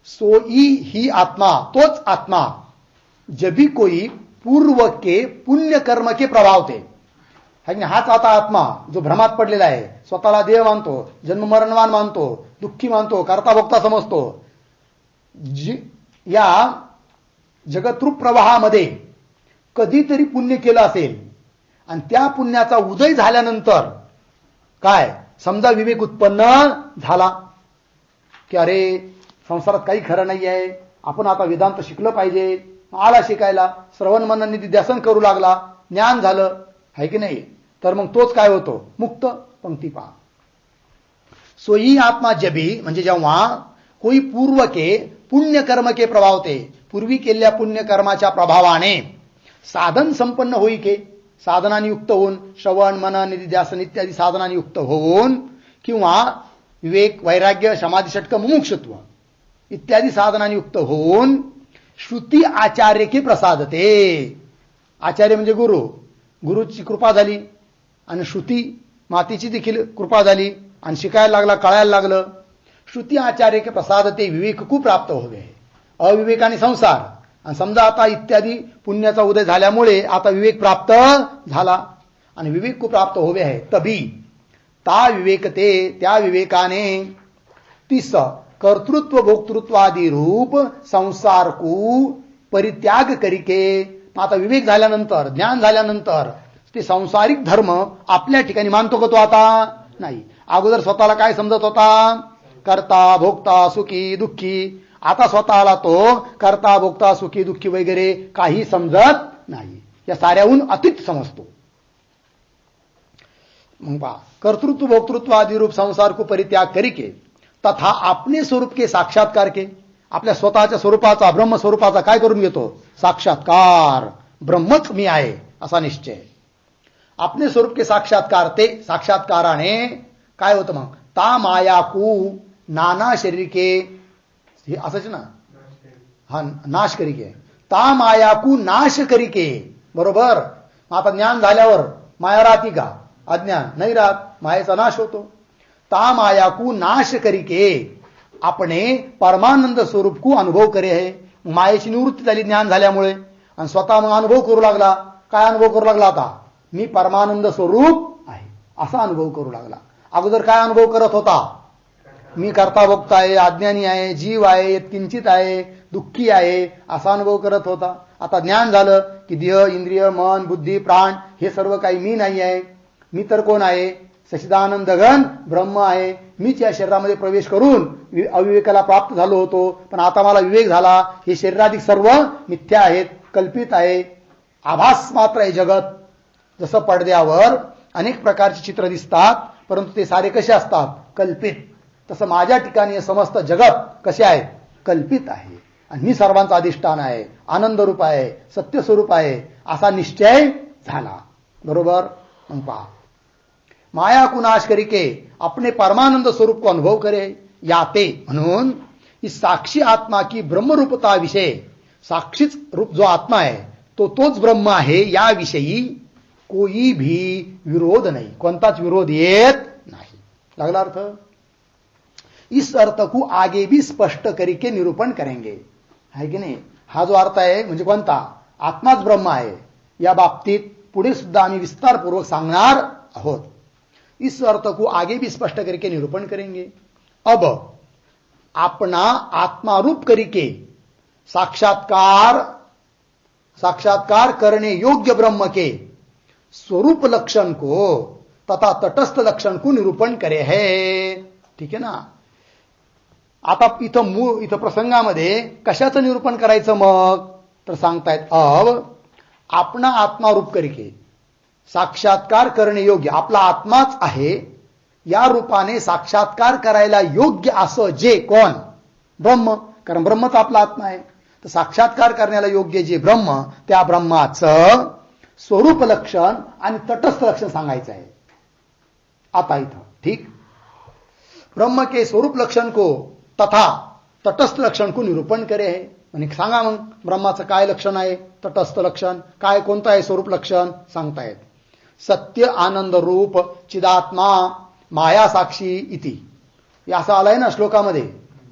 Speaker 1: सोई ही आत्मा, तोच आत्मा, जब भी कोई पूर्व के पुण्य कर्म के प्रभाव थे, हाच आता आत्मा जो भ्रमात पडलेला आहे, स्वतःला देव मानतो, जन्म मरणवान मानतो, दुःखी मानतो, करता भोगता समजतो, या जगतरूप प्रवाहामध्ये कधीतरी पुण्य केलं असेल आणि त्या पुण्याचा उदय झाल्यानंतर काय, समजा विवेक उत्पन्न झाला की अरे संसारात काही खरं नाही आहे, आपण आता वेदांत शिकलं पाहिजे, आला शिकायला, श्रवण मनन निधिध्यासन करू लागला, ज्ञान झालं, है की नाही, तर मग तोच काय होतो, मुक्त. पंक्ती पहा, सोई आत्मा जबी, म्हणजे जेव्हा कोई पूर्व के पुण्य कर्म के प्रभाव ते, पूर्वी केलेल्या पुण्य कर्माच्या प्रभावाने साधन संपन्न होई के, साधनाने युक्त होऊन, श्रवण मनन निधिध्यासन इत्यादी साधनाने युक्त होऊन, किंवा विवेक वैराग्य समाधी षटक मुमुक्षुत्व इत्यादी साधनाने युक्त होऊन, श्रुती आचार्य के प्रसादते, आचार्य म्हणजे गुरु, गुरुची कृपा झाली आणि श्रुती मातीची देखील कृपा झाली आणि शिकायला लागला, कळायला लागलं. श्रुती आचार्य के प्रसादते, विवेक को प्राप्त होवे. अविवेक आणि संसार, आणि समजा आता इत्यादी पुण्याचा उदय झाल्यामुळे आता विवेक प्राप्त झाला आणि विवेक को प्राप्त होवे आहे. तभी ता विवेकते, त्या विवेकाने तीस कर्तृत्व भोक्तृत्वादी रूप संसार को परित्याग करिके, आता विवेक झाल्यानंतर, ज्ञान झाल्यानंतर ते सांसारिक धर्म आपल्या ठिकाणी मानतो का तो, आता नाही. अगोदर स्वतःला काय समजत होता, करता भोगता सुखी दुःखी, आता स्वतःला तो करता भोगता सुखी दुःखी वगैरे काही समजत नाही, या साऱ्याहून अतीत समजतो. मग पहा, कर्तृत्व भोक्तृत्व आदि रूप संसार को परित्याग करिके तथा अपने स्वरूप के साक्षात्कार के, आपल्या स्वतःच्या स्वरूपाचा, ब्रह्म स्वरूपाचा काय करून घेतो, साक्षात्कार, ब्रह्मच मी आहे असा निश्चय. अपने स्वरूप के साक्षात्कार, ते साक्षात्काराने काय होतं मग, ता मायाकू नाना शरीर के, हे असंच ना, हा नाश करिके, ता मायाकू नाश करिके, बरोबर. आता ज्ञान झाल्यावर माया राहती का, अज्ञान नाही राहत, मायेचा नाश होतो. ता मायाकू नाश करिके अपने परमानंद स्वरूप को अनुभव करे है, मायेची निवृत्ती झाली ज्ञान झाल्यामुळे आणि स्वतः मग अनुभव करू लागला. काय अनुभव करू लागला, आता मी परमानंद स्वरूप आहे असा अनुभव करू लागला. अगोदर काय अनुभव करत होता, मी करता भोगता आहे, अज्ञानी आहे, जीव आहे, किंचित आहे, दुःखी आहे असा अनुभव करत होता. आता ज्ञान झालं की देह इंद्रिय मन बुद्धी प्राण हे सर्व काही मी नाही आहे, मी तर कोण आहे, सच्चिदानंद घन ब्रह्म आहे. मीच या शरीरामध्ये प्रवेश करून अविवेकाला प्राप्त झालो होतो, पण आता मला विवेक झाला, हे शरीराधिक सर्व मिथ्या आहेत, कल्पित आहे, आभास मात्र आहे जगत. जसं पडद्यावर अनेक प्रकारचे चित्र दिसतात परंतु ते सारे कसे असतात, कल्पित, तसं माझ्या ठिकाणी समस्त जगत कसे आहे, कल्पित आहे आणि मी सर्वांचा अधिष्ठान आहे, आनंद रूप आहे, सत्य स्वरूप आहे असा निश्चय झाला. बरोबर. मग पहा, माया को नाश करिके अपने परमानंद स्वरूप को अनुभव करे, याते, म्हणून इस साक्षी आत्मा की ब्रह्मरूपता विषय, साक्षीच रूप जो आत्मा है तो तोच ब्रह्म आहे याविषयी कोई भी विरोध नहीं, कोणताच विरोध येत नाही. लागला अर्थ. इस अर्थ को आगे भी स्पष्ट करके निरूपण करेंगे, है की नाही. हा जो अर्थ आहे म्हणजे कोणता, आत्माच ब्रह्म आहे, या बाबतीत पुढे सुद्धा आम्ही विस्तारपूर्वक सांगणार आहोत. इस अर्थ को आगे भी स्पष्ट करके निरूपण करेंगे. अब अपना आत्मारूप करके साक्षात्कार करने योग्य ब्रह्म के स्वरूप लक्षण को तथा तटस्थ लक्षण को निरूपण करे है. ठीक आहे ना. आता इथं प्रसंगामध्ये कशाचं निरूपण करायचं मग, तर सांगतायत अब अपना आत्मारूप करके साक्षात्कार करणे योग्य, आपला आत्माच आहे या रूपाने साक्षात्कार करायला योग्य असं जे कोण, ब्रह्म, कारण ब्रह्मच आपला आत्मा आहे. तर साक्षात्कार करण्याला योग्य जे ब्रह्म, त्या ब्रह्माचं स्वरूप लक्षण आणि तटस्थ लक्षण सांगायचं आहे आता इथं. ठीक. ब्रह्म के स्वरूप लक्षण को तथा तटस्थ लक्षण को निरूपण करे है. म्हणजे सांगा मग ब्रह्माचं काय लक्षण आहे, तटस्थ लक्षण काय, कोणतं आहे स्वरूप लक्षण सांगतायत. सत्य आनंद रूप चिदात्मा माया साक्षी इति, हे असं आलंय ना श्लोकामध्ये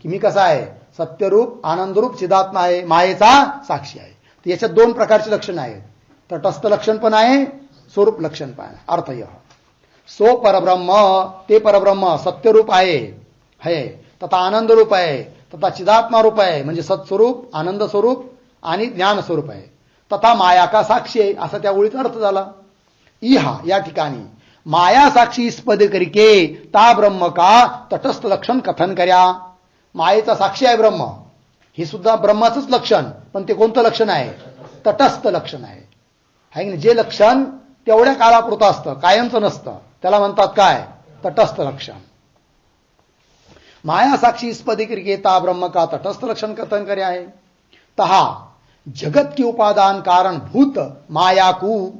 Speaker 1: की मी कसा आहे, सत्यरूप आनंदरूप चिदात्मा आहे, मायेचा साक्षी आहे. तर याच्यात दोन प्रकारचे लक्षण आहेत, तटस्थ लक्षण पण आहे, स्वरूप लक्षण पण आहे. अर्थ यह सो परब्रह्म, ते परब्रह्म सत्यरूप आहे तथा आनंद रूप आहे तथा चिदात्मा रूप आहे, म्हणजे सत्स्वरूप, आनंद स्वरूप आणि ज्ञान स्वरूप आहे. तथा माया का साक्षी आहे, असा त्या ओळीचा अर्थ झाला. इहा या ठिकाणी माया साक्षी इस पद करके ता ब्रह्म का तटस्थ लक्षण कथन कर्या. मायेचा साक्षी आहे ब्रह्म, हे सुद्धा ब्रह्माचंच लक्षण, पण ते कोणतं लक्षण आहे, तटस्थ लक्षण आहे. है की जे लक्षण तेवढ्या काळापुरतं असतं, कायमचं नसतं, त्याला म्हणतात काय, तटस्थ लक्षण. माया साक्षी इस पद करके ता ब्रह्म का तटस्थ लक्षण कथन कर्या है. तहा जगत के उपादान कारण भूत माया को,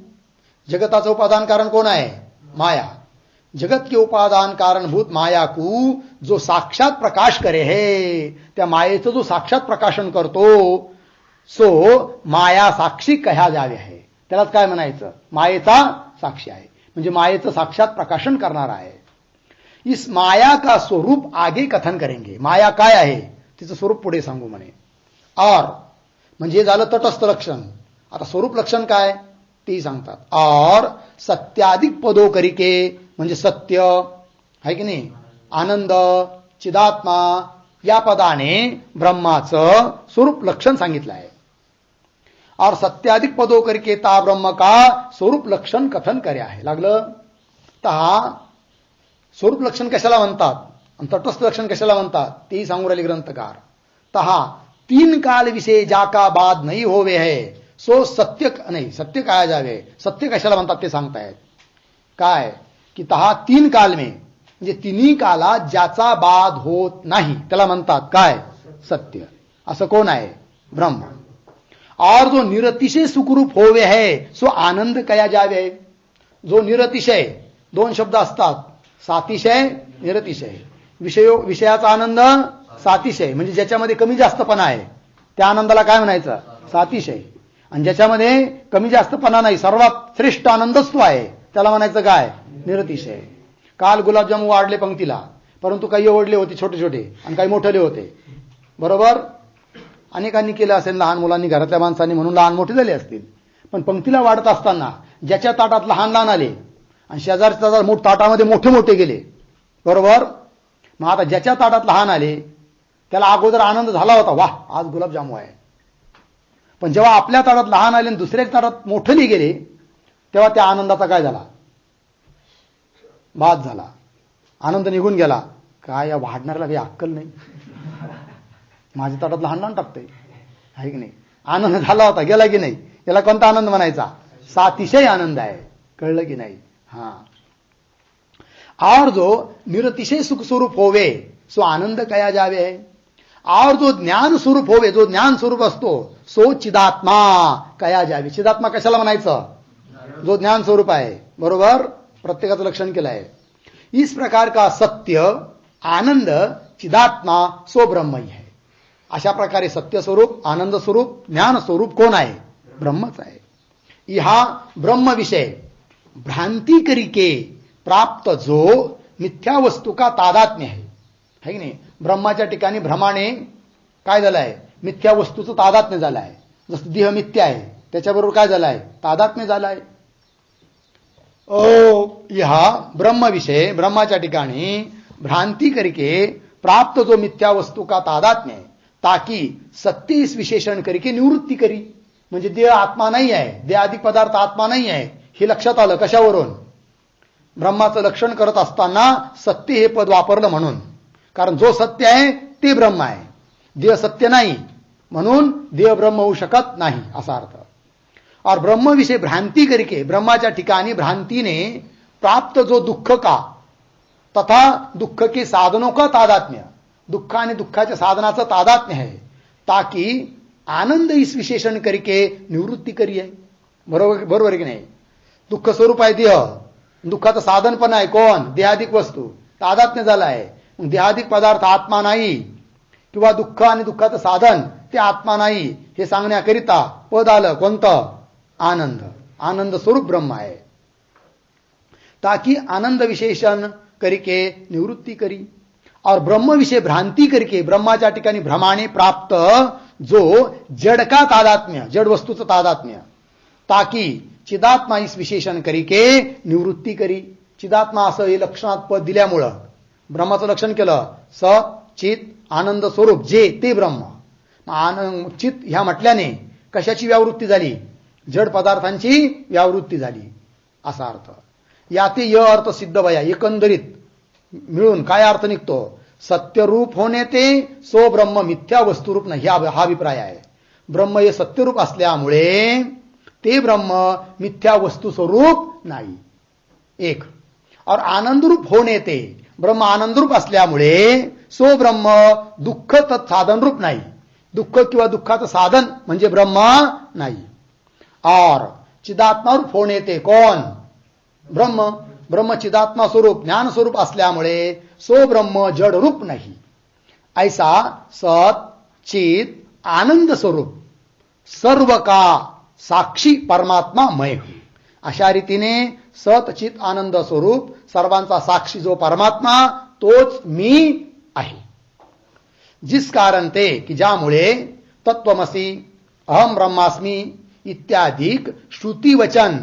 Speaker 1: जगताचं उपादान कारण कोण आहे, माया. जगत के उपादान कारणभूत माया को जो साक्षात प्रकाश करे है, त्या मायेचं जो साक्षात प्रकाशन करतो सो माया साक्षी कहा जावे आहे. त्यालाच काय म्हणायचं, मायेचा साक्षी आहे, म्हणजे मायेचं साक्षात प्रकाशन करणार आहे. इस माया का स्वरूप आगे कथन करेंगे. माया काय आहे तिचं स्वरूप पुढे सांगू म्हणे. और म्हणजे झालं तटस्थ लक्षण. आता स्वरूप लक्षण काय ते सांगतात. और सत्याधिक पदो करिके, म्हणजे सत्य आहे की नाही, आनंद, चिदात्मा या पदाने ब्रह्माचं स्वरूप लक्षण सांगितलं आहे. और सत्याधिक पदो करके ता ब्रह्म का स्वरूप लक्षण कथन कर्या आहे. लागलं. तर स्वरूप लक्षण कशाला म्हणतात आणि तटस्थ लक्षण कशाला म्हणतात तेही सांगू राहिले ग्रंथकार. तहा तीन काल विषय जाका बाद नाही होवे है सो सत्य नाही, सत्य काय जावे, सत्य कशाला म्हणतात ते सांगतायत. काय की तहा तीन काल में, म्हणजे तिन्ही काला ज्याचा बाद होत नाही त्याला म्हणतात काय, सत्य. असं कोण आहे, ब्रह्म. और जो निरतिशय सुखरूप होवे है सो आनंद कया जावे. जो निरतिशय, दोन शब्द असतात, सातिशय निरतिशय. विषयाचा आनंद सातिशय, म्हणजे ज्याच्यामध्ये कमी जास्तपणा आहे त्या आनंदाला काय म्हणायचं, सातिशय. आणि ज्याच्यामध्ये कमी जास्तपणा नाही, सर्वात श्रेष्ठ आनंदच तो आहे, त्याला म्हणायचं काय, निरतिशय. काल गुलाबजाम वाढले पंक्तीला, परंतु काही ओढले होते छोटे छोटे आणि काही मोठे होते, बरोबर. अनेकांनी केलं असेल, लहान मुलांनी, घरातल्या माणसांनी, म्हणून लहान मोठे झाले असतील. पण पंक्तीला वाढत असताना ज्याच्या ताटात लहान लहान आले आणि शेजारच्या ताटामध्ये मोठे मोठे गेले, बरोबर. मग आता ज्याच्या ताटात लहान आले त्याला अगोदर आनंद झाला होता, वाह आज गुलाबजामू आहे. पण जेव्हा आपल्या ताटात लहान आले आणि दुसऱ्या ताटात मोठे गेले तेव्हा त्या आनंदाचा काय झाला, बाद झाला, आनंद निघून गेला. काय या वाढणाऱ्याला काही अक्कल नाही, माझ्या ताटात लहान लहान टाकतंय, आहे की नाही. आनंद झाला होता, गेला की नाही. याला कोणता आनंद म्हणायचा, सातिशय आनंद आहे. कळलं की नाही. हा. और जो निरतिशय सुख स्वरूप होवे सो आनंद कया जावे है. और जो ज्ञान स्वरूप होवे, जो ज्ञान स्वरूप असतो सो चिदात्मा कया जावे. चिदात्मा कशाला म्हणायचं, जो ज्ञान स्वरूप आहे, बरोबर. प्रत्येकाचं लक्षण केलं आहे. इस प्रकार का सत्य, आनंद, चिदात्मा सो ब्रह्मही है. अशा प्रकारे सत्यस्वरूप, आनंद स्वरूप, ज्ञान स्वरूप कोण आहे? ब्रह्मच आहे. हा ब्रह्म विषय भ्रांती करिके प्राप्त जो मिथ्या वस्तू का तादात्म्य है की नाही. ब्रह्माच्या ठिकाणी भ्रमाने काय झालं आहे? मिथ्या वस्तूचं तादात्म्य झालं आहे. जसं देह मिथ्या आहे, त्याच्याबरोबर काय झालं आहे? तादात्म्य झालं आहे. हा ब्रह्म विषय ब्रह्माच्या ठिकाणी भ्रांती करके प्राप्त जो मिथ्या वस्तू का तादात्म्य है, ताकि सत्य इस विशेषण करके निवृत्ती करी. म्हणजे देह आत्मा नाही आहे, देहादिक पदार्थ आत्मा नाही आहे हे लक्षात आलं. कशावरून? ब्रह्माचं लक्षण करत असताना सत्य हे पद वापरलं म्हणून. कारण जो सत्य आहे ते ब्रह्म आहे, देह सत्य नाही, म्हणून देह ब्रह्म होऊ शकत नाही असा अर्थ. और ब्रह्म विषय भ्रांती करके ब्रह्माच्या ठिकाणी भ्रांतीने प्राप्त जो दुःख का तथा दुःख के साधनों का तादात्म्य, दुःख आणि दुःखाच्या साधनाचं तादात्म्य है, ताकि आनंद इस विशेषण करके निवृत्ती करिये. बरोबर बरोबर की नाही. दुःख स्वरूप आहे देह, दुःखाचं साधन पण आहे कोण? देहादिक वस्तू. तादात्म्य झालं आहे. देहादिक पदार्थ आत्मा नाही किंवा दुःख आणि दुःखाचं साधन ते आत्मा नाही हे सांगण्याकरिता पद आलं कोणतं? आनंद. आनंद स्वरूप ब्रह्म आहे. ताकि आनंद विशेषण करके निवृत्ती करी. और ब्रह्म विषय भ्रांती करके ब्रह्माच्या ठिकाणी भ्रमाने प्राप्त जो जड़ का तादात्म्य, जड़ वस्तूचं तादात्म्य, ताकि चिदात्मा इस विशेषण करके निवृत्ती करी. चिदात्मा असं हे लक्षणात पद दिल्यामुळं ब्रह्माचं लक्षण केलं. सत चित आनंद स्वरूप जे ते ब्रह्म. आनंद चित ह्या म्हटल्याने कशाची व्यावृत्ती झाली? जड पदार्थांची व्यावृत्ती झाली असा अर्थ. याते य अर्थ सिद्ध भया. एकंदरीत मिळून काय अर्थ निघतो? सत्यरूप होणे ते सो ब्रह्म मिथ्या वस्तुरूप नाही हा अभिप्राय आहे. ब्रह्म हे सत्यरूप असल्यामुळे ते ब्रह्म मिथ्या वस्तू स्वरूप नाही. एक. और आनंदरूप होणे ते ब्रह्म आनंदरूप असल्यामुळे सो ब्रह्म दुःख तत्साधन रूप नाही. दुःख किंवा दुःखाचं साधन म्हणजे ब्रह्म नाही. और चिदात्मा रूप होणे ते कोण? ब्रह्म. ब्रह्म चिदात्मा स्वरूप ज्ञान स्वरूप असल्यामुळे सो ब्रह्म जड रूप नाही. ऐसा सत चित आनंद स्वरूप सर्व का साक्षी परमात्मा मय हुई. अशा रीतीने सत चित आनंद स्वरूप सर्वांचा साक्षी जो परमात्मा तोच मी आहे. जिस कारण ते की ज्यामुळे तत्वमसी अहम ब्रह्मास्मि इत्यादिक श्रुती वचन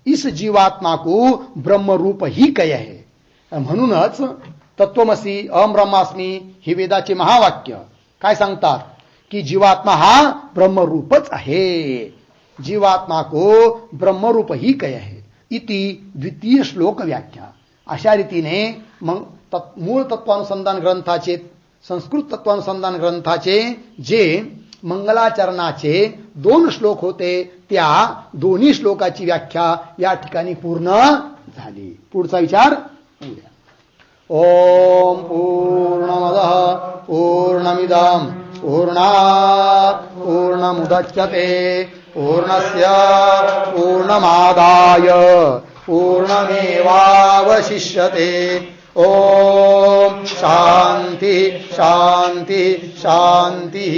Speaker 1: इस जीवात्मा को ब्रह्म रूप ही कय है. म्हणूनच तत्वमसी अहम ब्रह्मास्मि ही वेदाचे महावाक्य काय सांगतात? की जीवात्मा हा ब्रह्मरूपच आहे. जीवात्मा को ब्रह्मरूप ही कय है इति द्वितीय श्लोक व्याख्या. अशा रीतीने मग मूळ तत्वानुसंधान ग्रंथाचे, संस्कृत तत्वानुसंधान ग्रंथाचे जे मंगलाचरणाचे 2 श्लोक होते त्या दोन्ही श्लोकाची व्याख्या या ठिकाणी पूर्ण झाली. पुढचा विचार उद्या. ओम पूर्णमदः पूर्णमिदं पूर्णात् पूर्णमुदच्यते पूर्णस्य पूर्णमादाय पूर्णमेवावशिष्यते. ओम शांति शांति शांति.